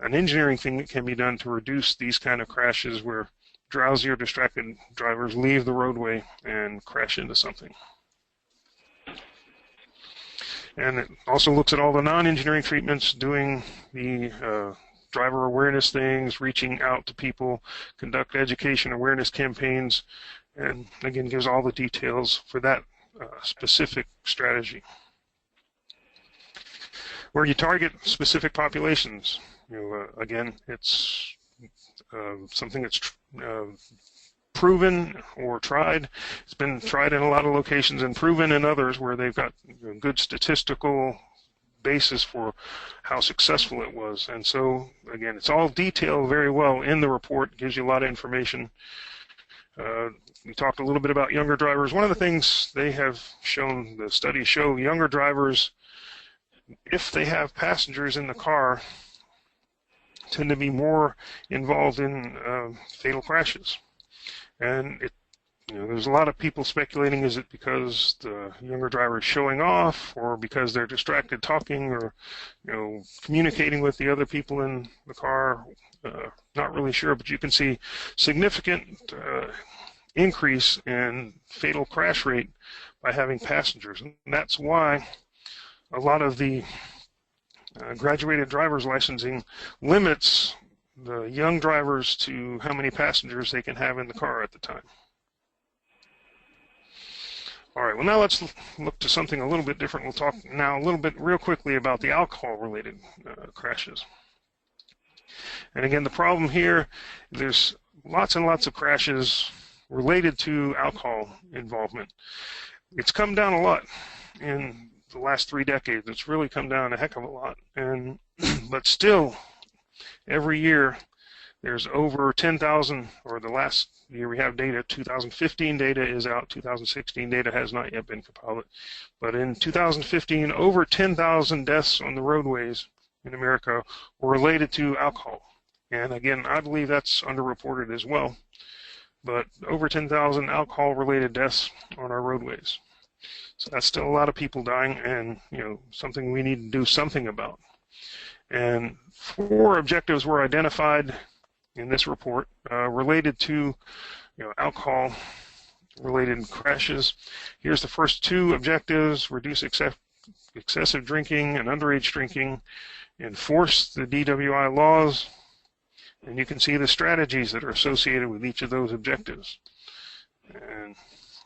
an engineering thing that can be done to reduce these kind of crashes where drowsy or distracted drivers leave the roadway and crash into something. And it also looks at all the non-engineering treatments, doing the driver awareness things, reaching out to people, conduct education awareness campaigns, and again gives all the details for that specific strategy. Where you target specific populations, again, it's something that's proven or tried. It's been tried in a lot of locations and proven in others where they've got good statistical basis for how successful it was. And so, again, it's all detailed very well in the report. It gives you a lot of information. We talked a little bit about younger drivers. One of the things they have shown, the studies show, younger drivers, if they have passengers in the car, tend to be more involved in fatal crashes. And there's a lot of people speculating, is it because the younger driver is showing off, or because they're distracted talking, or communicating with the other people in the car? Not really sure, but you can see significant increase in fatal crash rate by having passengers. And that's why a lot of the graduated driver's licensing limits the young drivers to how many passengers they can have in the car at the time. All right, well, now let's look to something a little bit different. We'll talk now a little bit real quickly about the alcohol-related crashes. And again, the problem here, there's lots and lots of crashes related to alcohol involvement. It's come down a lot in the last 3 decades. It's really come down a heck of a lot. And but still, every year, there's over 10,000, or the last year we have data, 2015 data is out, 2016 data has not yet been compiled. But in 2015, over 10,000 deaths on the roadways in America were related to alcohol. And again, I believe that's underreported as well. But over 10,000 alcohol-related deaths on our roadways. So that's still a lot of people dying, and something we need to do something about. And 4 objectives were identified in this report related to alcohol-related crashes. Here's the first 2 objectives: reduce excessive drinking and underage drinking, enforce the DWI laws, and you can see the strategies that are associated with each of those objectives. And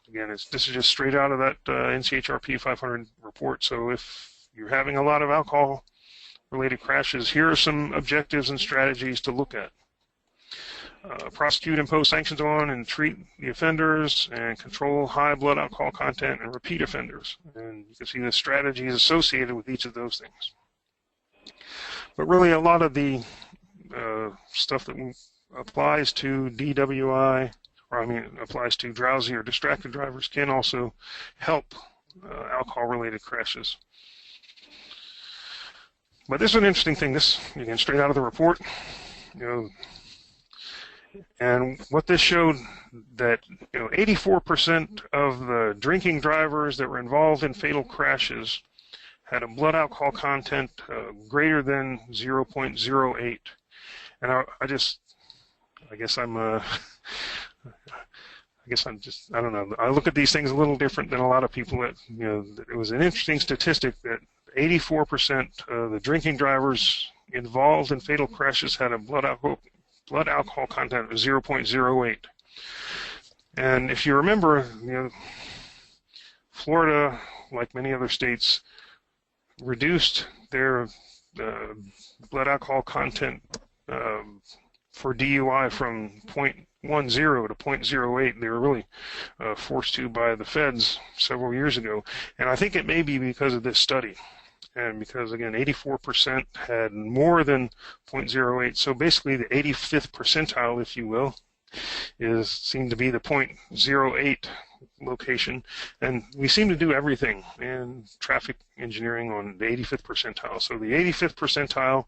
again, this is just straight out of that NCHRP 500 report. So if you're having a lot of alcohol-related crashes, here are some objectives and strategies to look at. Prosecute, impose sanctions on, and treat the offenders, and control high blood alcohol content and repeat offenders. And you can see the strategies associated with each of those things. But really, a lot of the stuff that applies to DWI, applies to drowsy or distracted drivers, can also help alcohol-related crashes. But this is an interesting thing. This, again, straight out of the report. And what this showed, that 84% of the drinking drivers that were involved in fatal crashes had a blood alcohol content greater than 0.08. And I don't know. I look at these things a little different than a lot of people. That it was an interesting statistic that 84% of the drinking drivers involved in fatal crashes had a blood alcohol content of 0.08. And if you remember, Florida, like many other states, reduced their blood alcohol content for DUI from 0.10 to 0.08. They were really forced to by the feds several years ago. And I think it may be because of this study. And because, again, 84% had more than 0.08. So basically the 85th percentile, if you will, seemed to be the 0.08 location. And we seem to do everything in traffic engineering on the 85th percentile. So the 85th percentile,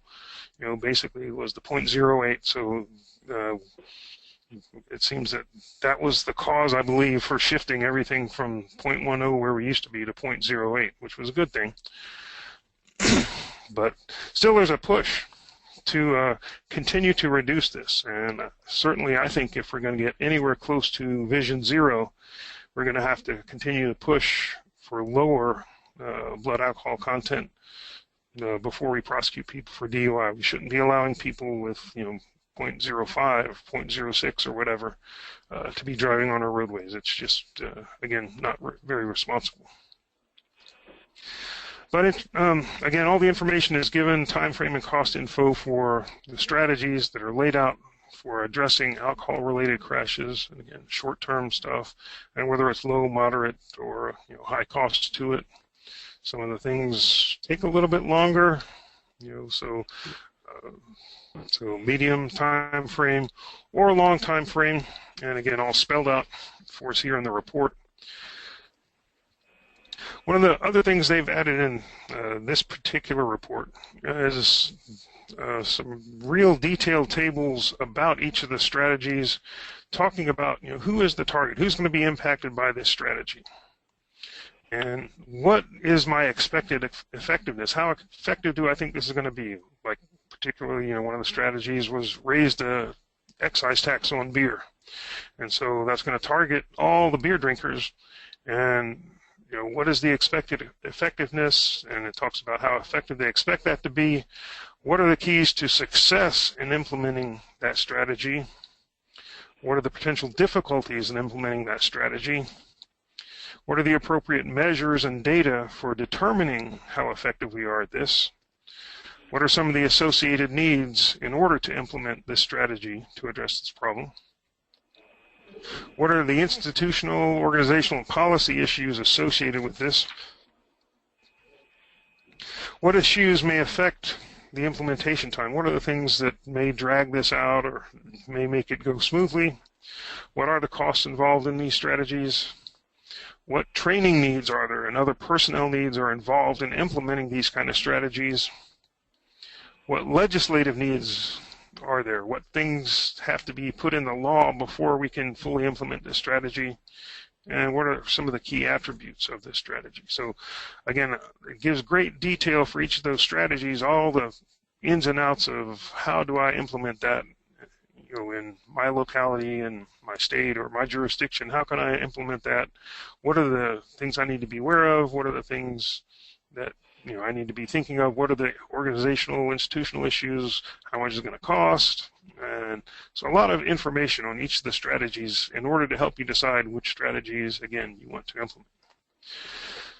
basically was the 0.08. So it seems that was the cause, I believe, for shifting everything from 0.10, where we used to be, to 0.08, which was a good thing. But still, there's a push to continue to reduce this. And certainly, I think if we're going to get anywhere close to Vision Zero, we're going to have to continue to push for lower blood alcohol content before we prosecute people for DUI. We shouldn't be allowing people with 0.05, 0.06, or whatever to be driving on our roadways. It's just, again, not very responsible. But again, all the information is given, time frame and cost info for the strategies that are laid out for addressing alcohol-related crashes, and again, short-term stuff, and whether it's low, moderate, or high cost to it. Some of the things take a little bit longer, so medium time frame or a long time frame, and again, all spelled out for us here in the report. One of the other things they've added in this particular report is some real detailed tables about each of the strategies, talking about who is the target, who's going to be impacted by this strategy, and what is my expected effectiveness. How effective do I think this is going to be? Like particularly, one of the strategies was raise the excise tax on beer. And so that's going to target all the beer drinkers. And what is the expected effectiveness? And it talks about how effective they expect that to be. What are the keys to success in implementing that strategy? What are the potential difficulties in implementing that strategy? What are the appropriate measures and data for determining how effective we are at this? What are some of the associated needs in order to implement this strategy to address this problem? What are the institutional, organizational, policy issues associated with this? What issues may affect the implementation time? What are the things that may drag this out or may make it go smoothly? What are the costs involved in these strategies? What training needs are there and other personnel needs are involved in implementing these kind of strategies? What legislative needs are there? What things have to be put in the law before we can fully implement this strategy? And what are some of the key attributes of this strategy? So again, it gives great detail for each of those strategies, all the ins and outs of how do I implement that, in my locality and my state or my jurisdiction. How can I implement that? What are the things I need to be aware of? What are the things that I need to be thinking of? What are the organizational, institutional issues? How much is it going to cost? And so a lot of information on each of the strategies in order to help you decide which strategies, again, you want to implement.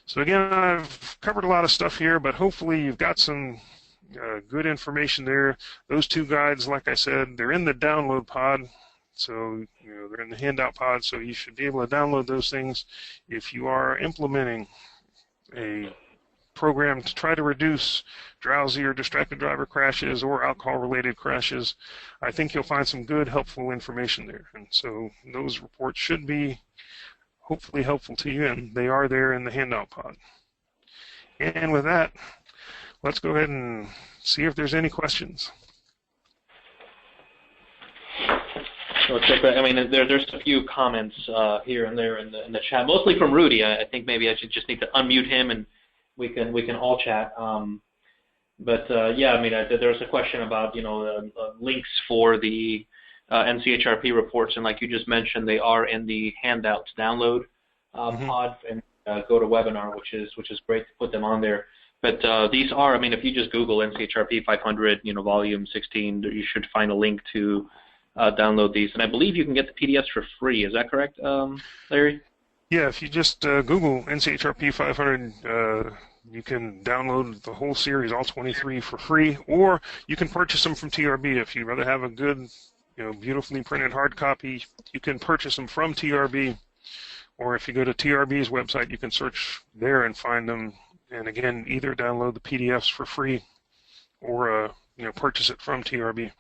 So again, I've covered a lot of stuff here, but hopefully you've got some good information there. Those two guides, like I said, they're in the download pod. So, they're in the handout pod, so you should be able to download those things. If you are implementing a program to try to reduce drowsy or distracted driver crashes or alcohol-related crashes, I think you'll find some good, helpful information there. And so those reports should be hopefully helpful to you, and they are there in the handout pod. And with that, let's go ahead and see if there's any questions. So there's a few comments here and there in the chat, mostly from Rudy. I think maybe I should just need to unmute him and we can all chat. There's a question about links for the NCHRP reports, and like you just mentioned, they are in the handouts download pod and go to webinar, which is great to put them on there. But these are, if you just Google NCHRP 500, volume 16, you should find a link to download these. And I believe you can get the PDFs for free. Is that correct, Larry? Yeah, if you just Google NCHRP 500, you can download the whole series, all 23, for free, or you can purchase them from TRB. If you'd rather have a good, beautifully printed hard copy, you can purchase them from TRB. Or if you go to TRB's website, you can search there and find them. And again, either download the PDFs for free or purchase it from TRB.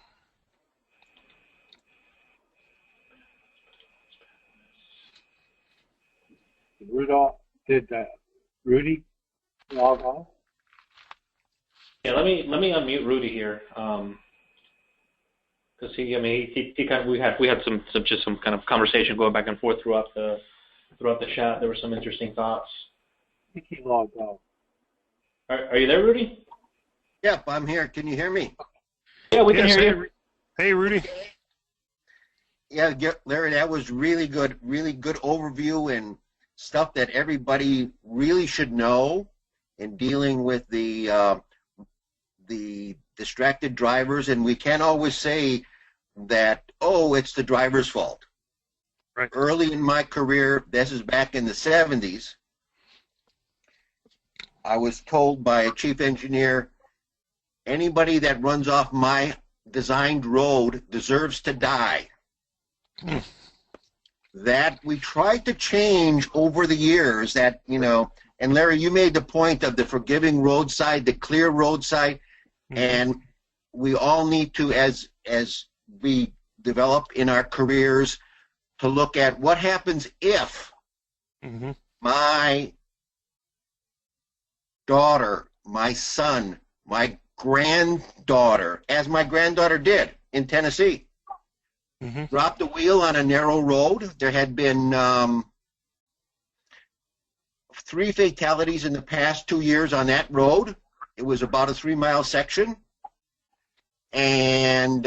Did Rudy log on? Yeah, let me unmute Rudy here, because he kind of we had some kind of conversation going back and forth throughout the chat. There were some interesting thoughts. I think he logged on. Are you there, Rudy? Yep, I'm here. Can you hear me? Yeah, we can hear you. Hey, Rudy. Yeah, Larry, that was really good overview and stuff that everybody really should know in dealing with the distracted drivers. And we can't always say that, oh, it's the driver's fault. Right. Early in my career, this is back in the 70s, I was told by a chief engineer, anybody that runs off my designed road deserves to die. That we tried to change over the years, that, and Larry, you made the point of the forgiving roadside, the clear roadside, and we all need to, as we develop in our careers, to look at what happens if my daughter, my son, my granddaughter, as my granddaughter did in Tennessee, dropped a wheel on a narrow road. There had been 3 fatalities in the past 2 years on that road. It was about a 3-mile section. and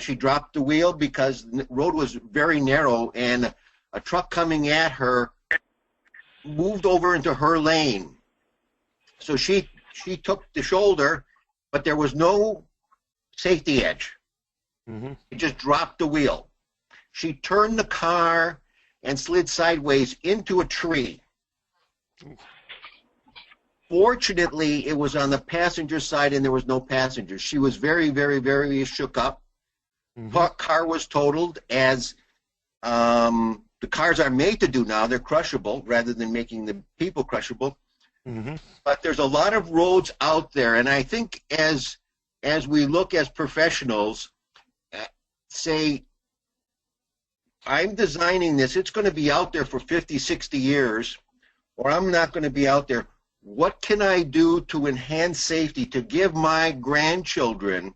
she dropped the wheel because the road was very narrow, and a truck coming at her moved over into her lane. So she took the shoulder, but there was no safety edge. Mm-hmm. It just dropped the wheel. She turned the car and slid sideways into a tree. Fortunately, it was on the passenger side and there was no passengers. She was very, very, very shook up. Mm-hmm. Car was totaled, as the cars are made to do now. They're crushable rather than making the people crushable. Mm-hmm. But there's a lot of roads out there, and I think as we look as professionals, say, I'm designing this, it's going to be out there for 50, 60 years, or I'm not going to be out there. What can I do to enhance safety, to give my grandchildren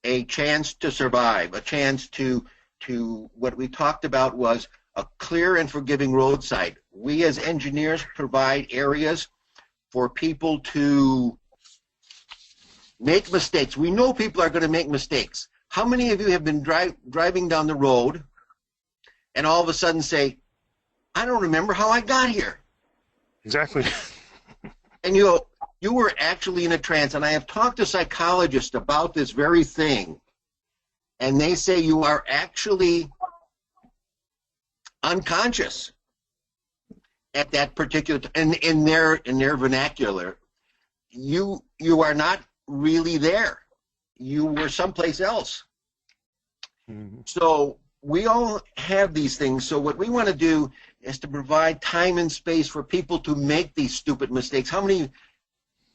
a chance to survive, a chance to what we talked about was a clear and forgiving roadside. We as engineers provide areas for people to make mistakes. We know people are going to make mistakes. How many of you have been driving down the road and all of a sudden say, I don't remember how I got here? Exactly. And you were actually in a trance. And I have talked to psychologists about this very thing, and they say you are actually unconscious at that particular in their vernacular. You are not really there. You were someplace else. Mm-hmm. So we all have these things. So what we want to do is to provide time and space for people to make these stupid mistakes. How many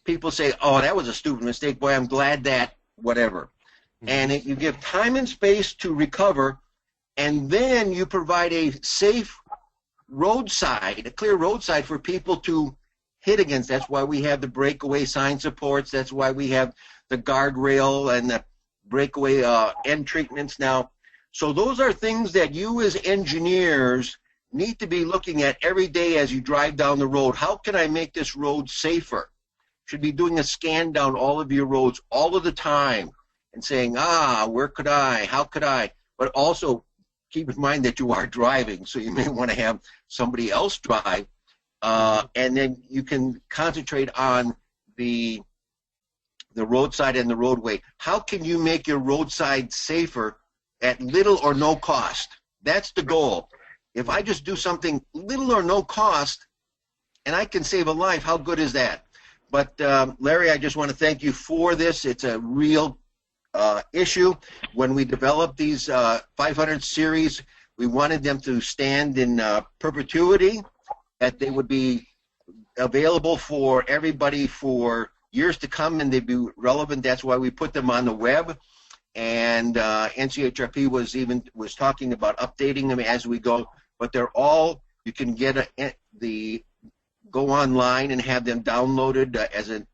people say, oh, that was a stupid mistake, boy, I'm glad that, whatever. Mm-hmm. And you give time and space to recover, and then you provide a safe roadside, a clear roadside for people to hit against. That's why we have the breakaway sign supports. That's why we have the guardrail and the breakaway end treatments now. So those are things that you as engineers need to be looking at every day as you drive down the road. How can I make this road safer? Should be doing a scan down all of your roads all of the time and saying, where could I? How could I? But also keep in mind that you are driving, so you may want to have somebody else drive, and then you can concentrate on the roadside and the roadway. How can you make your roadside safer at little or no cost? That's the goal. If I just do something little or no cost and I can save a life, how good is that? But Larry, I just want to thank you for this. It's a real issue. When we developed these 500 series, we wanted them to stand in perpetuity, that they would be available for everybody for years to come, and they'd be relevant. That's why we put them on the web. And NCHRP was talking about updating them as we go. But they're all, you can get go online and have them downloaded as a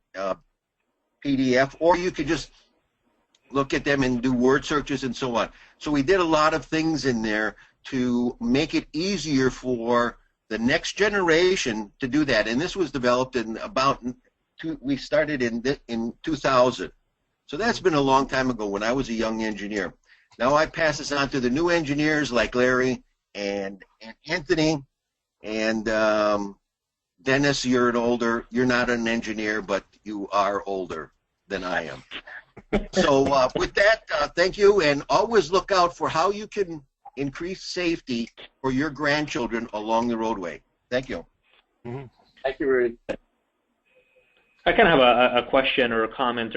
PDF, or you could just look at them and do word searches and so on. So we did a lot of things in there to make it easier for the next generation to do that. And this was developed in we started in 2000. So that's been a long time ago when I was a young engineer. Now I pass this on to the new engineers like Larry and Anthony and Dennis. You're not an engineer, but you are older than I am. So with that, thank you, and always look out for how you can increase safety for your grandchildren along the roadway. Thank you. Mm-hmm. Thank you, Rudy. I kind of have a question or a comment.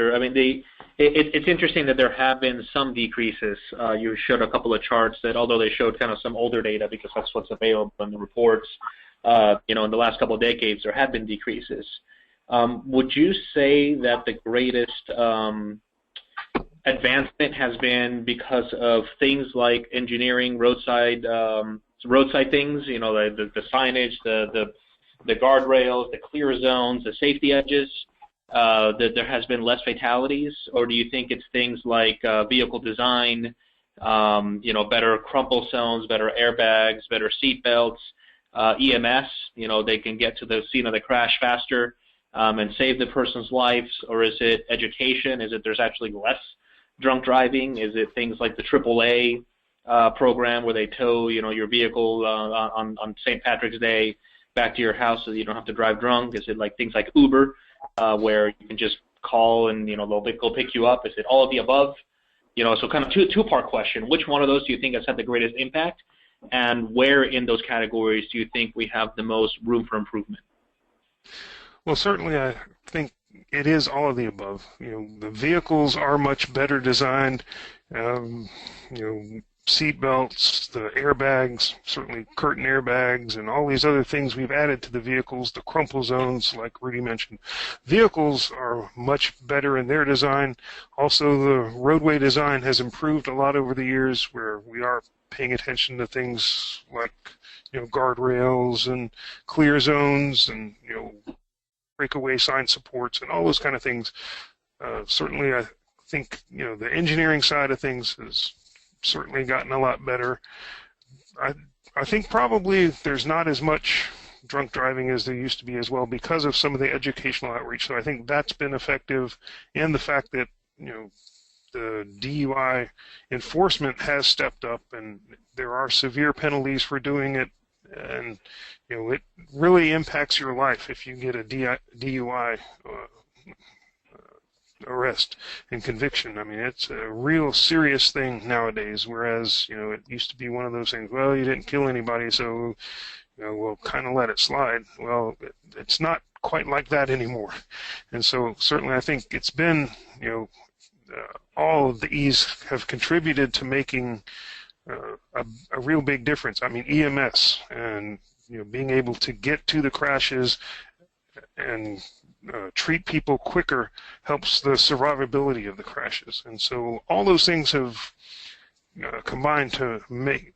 It's interesting that there have been some decreases. You showed a couple of charts that, although they showed kind of some older data because that's what's available in the reports, in the last couple of decades there have been decreases. Would you say that the greatest advancement has been because of things like engineering, roadside things, the signage, the guardrails, the clear zones, the safety edges, that there has been less fatalities? Or do you think it's things like vehicle design, better crumple zones, better airbags, better seat belts, EMS, they can get to the scene of the crash faster? and save the person's lives, or is it education? Is it there's actually less drunk driving? Is it things like the AAA program where they tow, your vehicle on St. Patrick's Day back to your house so that you don't have to drive drunk? Is it like things like Uber, where you can just call and they'll go pick you up? Is it all of the above? So kind of two-part question. Which one of those do you think has had the greatest impact, and where in those categories do you think we have the most room for improvement? Well, certainly I think it is all of the above. The vehicles are much better designed. Seat belts, the airbags, certainly curtain airbags, and all these other things we've added to the vehicles, the crumple zones, like Rudy mentioned. Vehicles are much better in their design. Also, the roadway design has improved a lot over the years, where we are paying attention to things like, guardrails and clear zones and, breakaway sign supports and all those kind of things. Certainly, I think, the engineering side of things has certainly gotten a lot better. I think probably there's not as much drunk driving as there used to be as well because of some of the educational outreach. So I think that's been effective, and the fact that the DUI enforcement has stepped up, and there are severe penalties for doing it, and it really impacts your life if you get a DUI arrest and conviction. I mean, it's a real serious thing nowadays, whereas, it used to be one of those things, well, you didn't kill anybody, so, we'll kind of let it slide. Well, it's not quite like that anymore. And so certainly I think it's been, all of the E's have contributed to making a real big difference. I mean, EMS and, being able to get to the crashes and treat people quicker helps the survivability of the crashes. And so all those things have combined to make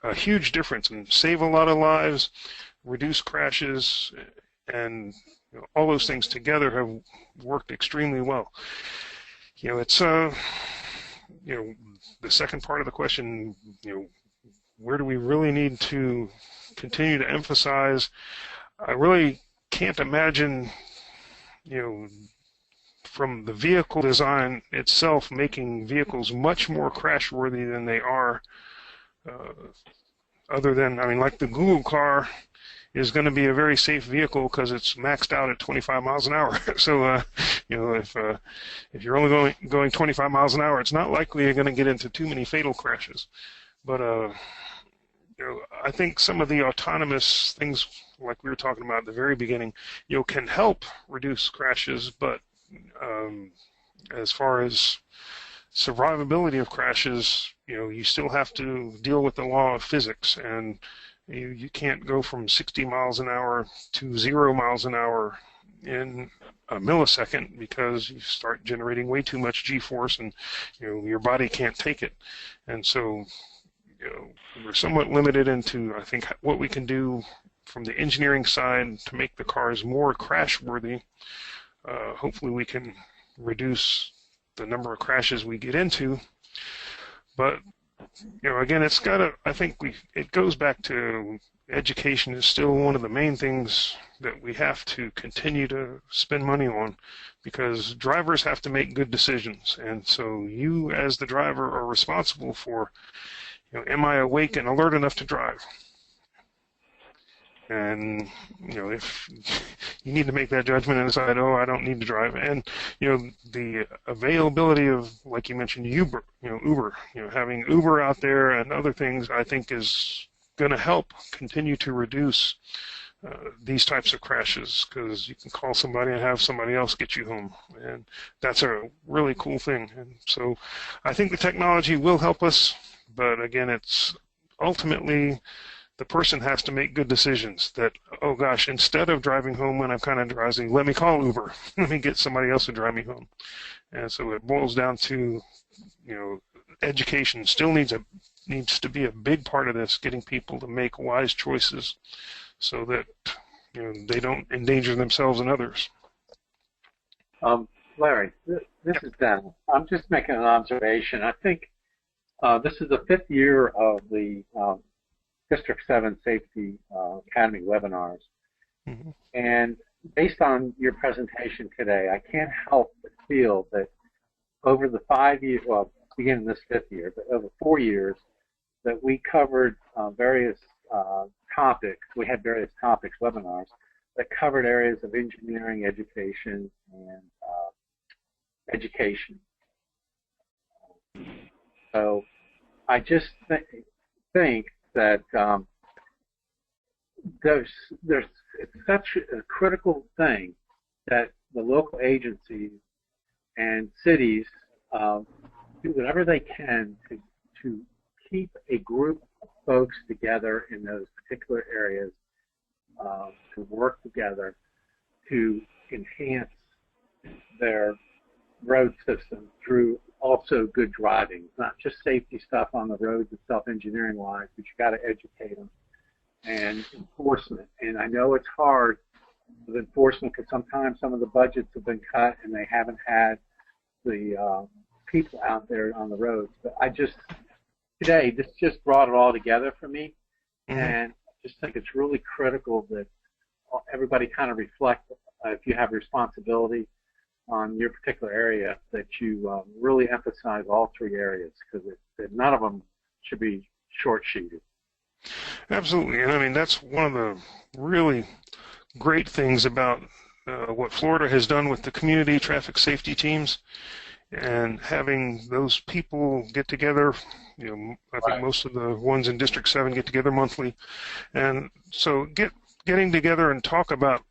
a huge difference and save a lot of lives, reduce crashes, and all those things together have worked extremely well. It's the second part of the question, where do we really need to continue to emphasize? I really can't imagine from the vehicle design itself, making vehicles much more crash-worthy than they are, other than, like the Google car is going to be a very safe vehicle because it's maxed out at 25 miles an hour. So, if you're only going 25 miles an hour, it's not likely you're going to get into too many fatal crashes. But, I think some of the autonomous things, like we were talking about at the very beginning, can help reduce crashes, but as far as survivability of crashes, you still have to deal with the law of physics, and you can't go from 60 miles an hour to 0 miles an hour in a millisecond because you start generating way too much G-force, and your body can't take it. And so we're somewhat limited into, I think, what we can do from the engineering side to make the cars more crash-worthy. Hopefully we can reduce the number of crashes we get into. But, again, it goes back to education is still one of the main things that we have to continue to spend money on, because drivers have to make good decisions. And so you, as the driver, are responsible for, am I awake and alert enough to drive? And, if you need to make that judgment and decide, I don't need to drive. And, the availability of, like you mentioned, Uber, having Uber out there and other things, I think is going to help continue to reduce these types of crashes, because you can call somebody and have somebody else get you home. And that's a really cool thing. And so I think the technology will help us, but again, it's ultimately the person has to make good decisions that, oh gosh, instead of driving home when I'm kind of drowsy, let me call Uber. Let me get somebody else to drive me home. And so it boils down to, education still needs to be a big part of this, getting people to make wise choices so that, they don't endanger themselves and others. Larry, this is Dan. I'm just making an observation. I think this is the 5th year of the District 7 Safety Academy webinars. Mm-hmm. And based on your presentation today, I can't help but feel that over the 5 years, well, beginning this 5th year, but over 4 years, that we covered various topics. We had various topics, webinars, that covered areas of engineering, education, and education. So I just think that it's such a critical thing that the local agencies and cities do whatever they can to keep a group of folks together in those particular areas, to work together to enhance their road system through also good driving, not just safety stuff on the roads itself, engineering wise, but you got to educate them, and enforcement. And I know it's hard with enforcement because sometimes some of the budgets have been cut and they haven't had the people out there on the roads. But today, this just brought it all together for me. Mm-hmm. And I just think it's really critical that everybody kind of reflect, if you have responsibility on your particular area, that you really emphasize all 3 areas, because none of them should be short-sheeted. Absolutely. And I mean, that's one of the really great things about what Florida has done with the community traffic safety teams, and having those people get together. I think most of the ones in District 7 get together monthly. And so getting together and talk about,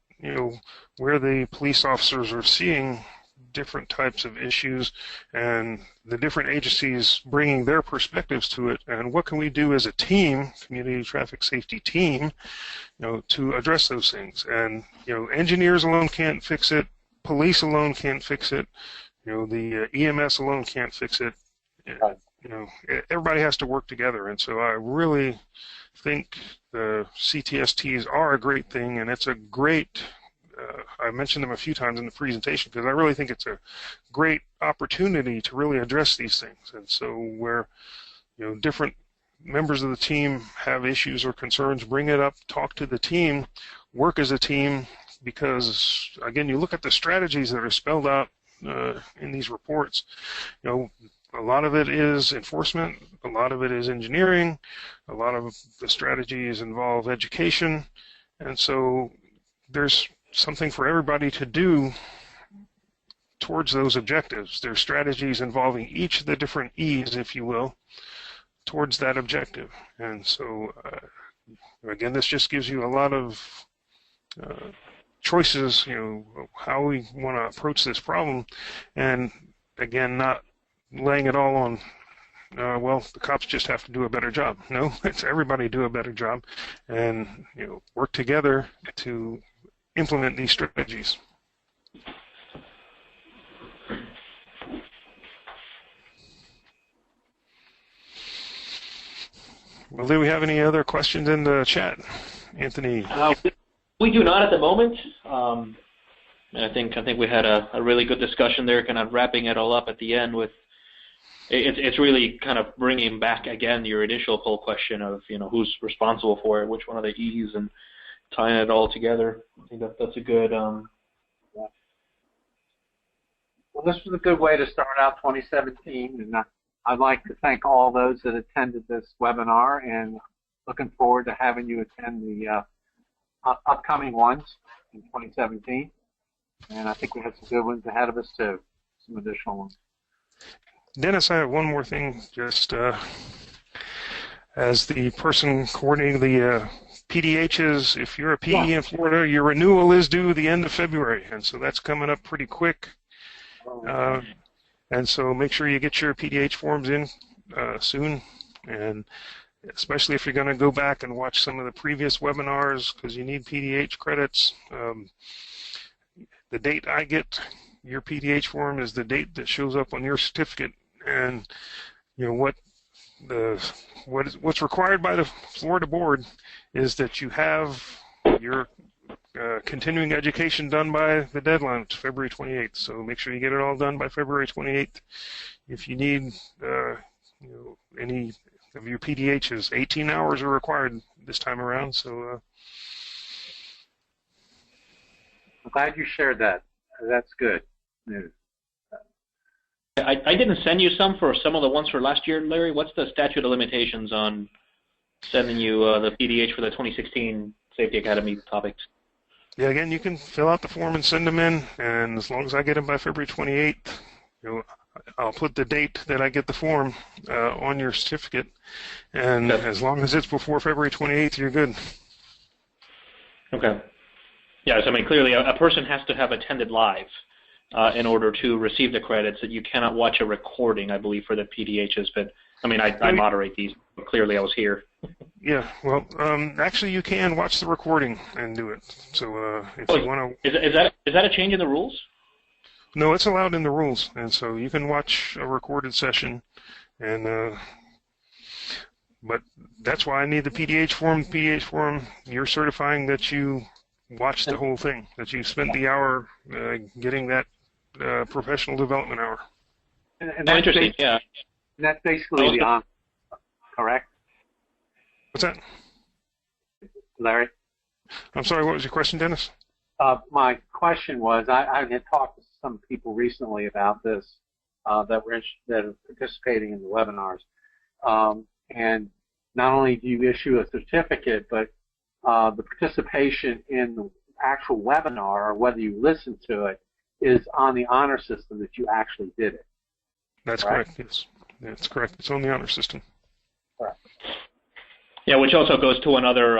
where the police officers are seeing different types of issues and the different agencies bringing their perspectives to it, and what can we do as a team, community traffic safety team, to address those things. And, engineers alone can't fix it. Police alone can't fix it. The EMS alone can't fix it. Everybody has to work together. And so I really think the CTSTs are a great thing, and it's a great, I mentioned them a few times in the presentation, because I really think it's a great opportunity to really address these things. And so where, different members of the team have issues or concerns, bring it up, talk to the team, work as a team, because, again, you look at the strategies that are spelled out in these reports. A lot of it is enforcement, a lot of it is engineering, a lot of the strategies involve education, and so there's something for everybody to do towards those objectives. There's strategies involving each of the different E's, if you will, towards that objective. And so, again, this just gives you a lot of choices, how we want to approach this problem, and again, not laying it all on, the cops just have to do a better job. No, it's everybody do a better job, and work together to implement these strategies. Well, do we have any other questions in the chat, Anthony? We do not at the moment. I think we had a really good discussion there, kind of wrapping it all up at the end with. It's really kind of bringing back again your initial poll question of who's responsible for it, which one of the E's, and tying it all together. I think that's a good. Well, this was a good way to start out 2017, and I'd like to thank all those that attended this webinar, and looking forward to having you attend the upcoming ones in 2017. And I think we have some good ones ahead of us too, some additional ones. Dennis, I have one more thing. Just as the person coordinating the PDHs, if you're a PE in Florida, your renewal is due the end of February, and so that's coming up pretty quick. And so make sure you get your PDH forms in soon, and especially if you're going to go back and watch some of the previous webinars, because you need PDH credits. The date I get your PDH form is the date that shows up on your certificate, and what's required by the Florida board is that you have your continuing education done by the deadline, which is February 28th. So make sure you get it all done by February 28th. If you need any of your PDHs, 18 hours are required this time around. So I'm glad you shared that. That's good news. I didn't send you some for some of the ones for last year, Larry. What's the statute of limitations on sending you the PDH for the 2016 Safety Academy topics? Yeah, again, you can fill out the form and send them in, and as long as I get them by February 28th, I'll put the date that I get the form on your certificate, and as long as it's before February 28th, you're good. Okay. Yeah, so I mean, clearly a person has to have attended live in order to receive the credits. That you cannot watch a recording, I believe, for the PDHs, but I mean, I moderate these, but clearly I was here. Yeah, well, actually, you can watch the recording and do it. So if you want to, is that a change in the rules? No, it's allowed in the rules, and so you can watch a recorded session, and but that's why I need the PDH form. The PDH form, you're certifying that you watched the whole thing, that you spent the hour getting that professional development hour. And that's interesting, yeah. And that's basically the correct? What's that? Larry? I'm sorry, what was your question, Dennis? My question was, I had talked to some people recently about this that are participating in the webinars, and not only do you issue a certificate, but the participation in the actual webinar, or whether you listen to it, is on the honor system that you actually did it. That's correct. Yes, that's correct. It's on the honor system. Correct. Yeah, which also goes to another,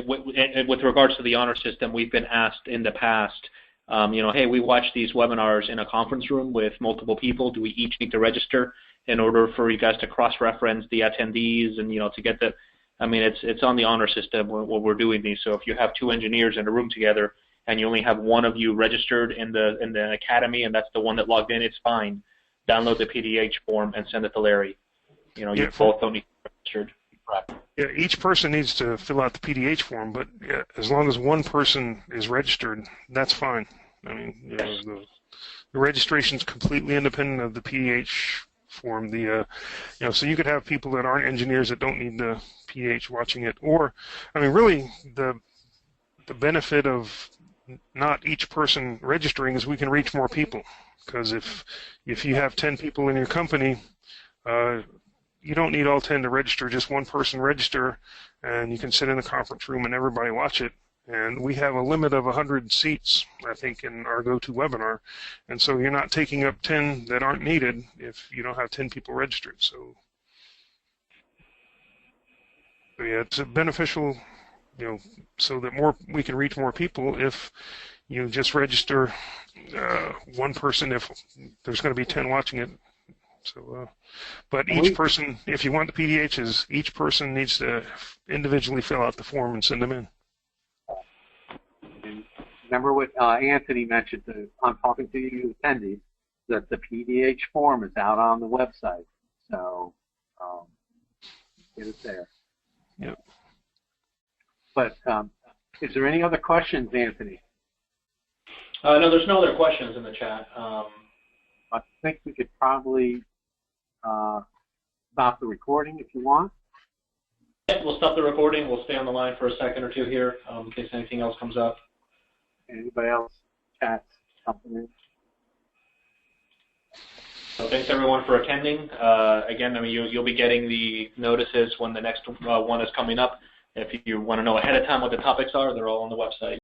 with regards to the honor system, we've been asked in the past, hey, we watch these webinars in a conference room with multiple people. Do we each need to register in order for you guys to cross-reference the attendees and, to get the, I mean, it's on the honor system when we're doing these. So if you have two engineers in a room together and you only have one of you registered in the academy and that's the one that logged in, it's fine. Download the PDH form and send it to Larry. You both don't need to be registered. Right. Yeah, each person needs to fill out the PDH form, but as long as one person is registered, that's fine. I mean, the registration is completely independent of the PDH form. So you could have people that aren't engineers that don't need the PDH watching it, or, I mean, really, the benefit of not each person registering is we can reach more people. Because if you have 10 people in your company, you don't need all 10 to register, just one person register, and you can sit in the conference room and everybody watch it. And we have a limit of 100 seats, I think, in our GoToWebinar. And so you're not taking up 10 that aren't needed if you don't have 10 people registered. So yeah, it's beneficial, so that we can reach more people if you just register one person if there's going to be 10 watching it. So, but each person, if you want the PDHs, each person needs to individually fill out the form and send them in. And remember what Anthony mentioned, I'm talking to you attendees, that the PDH form is out on the website. So get it there. Yep. But is there any other questions, Anthony? No, there's no other questions in the chat. I think we could probably stop the recording if you want. Yeah, we'll stop the recording. We'll stay on the line for a second or two here in case anything else comes up. Anybody else chat something in? So thanks everyone for attending. Again, I mean you'll be getting the notices when the next one is coming up. If you want to know ahead of time what the topics are, they're all on the website.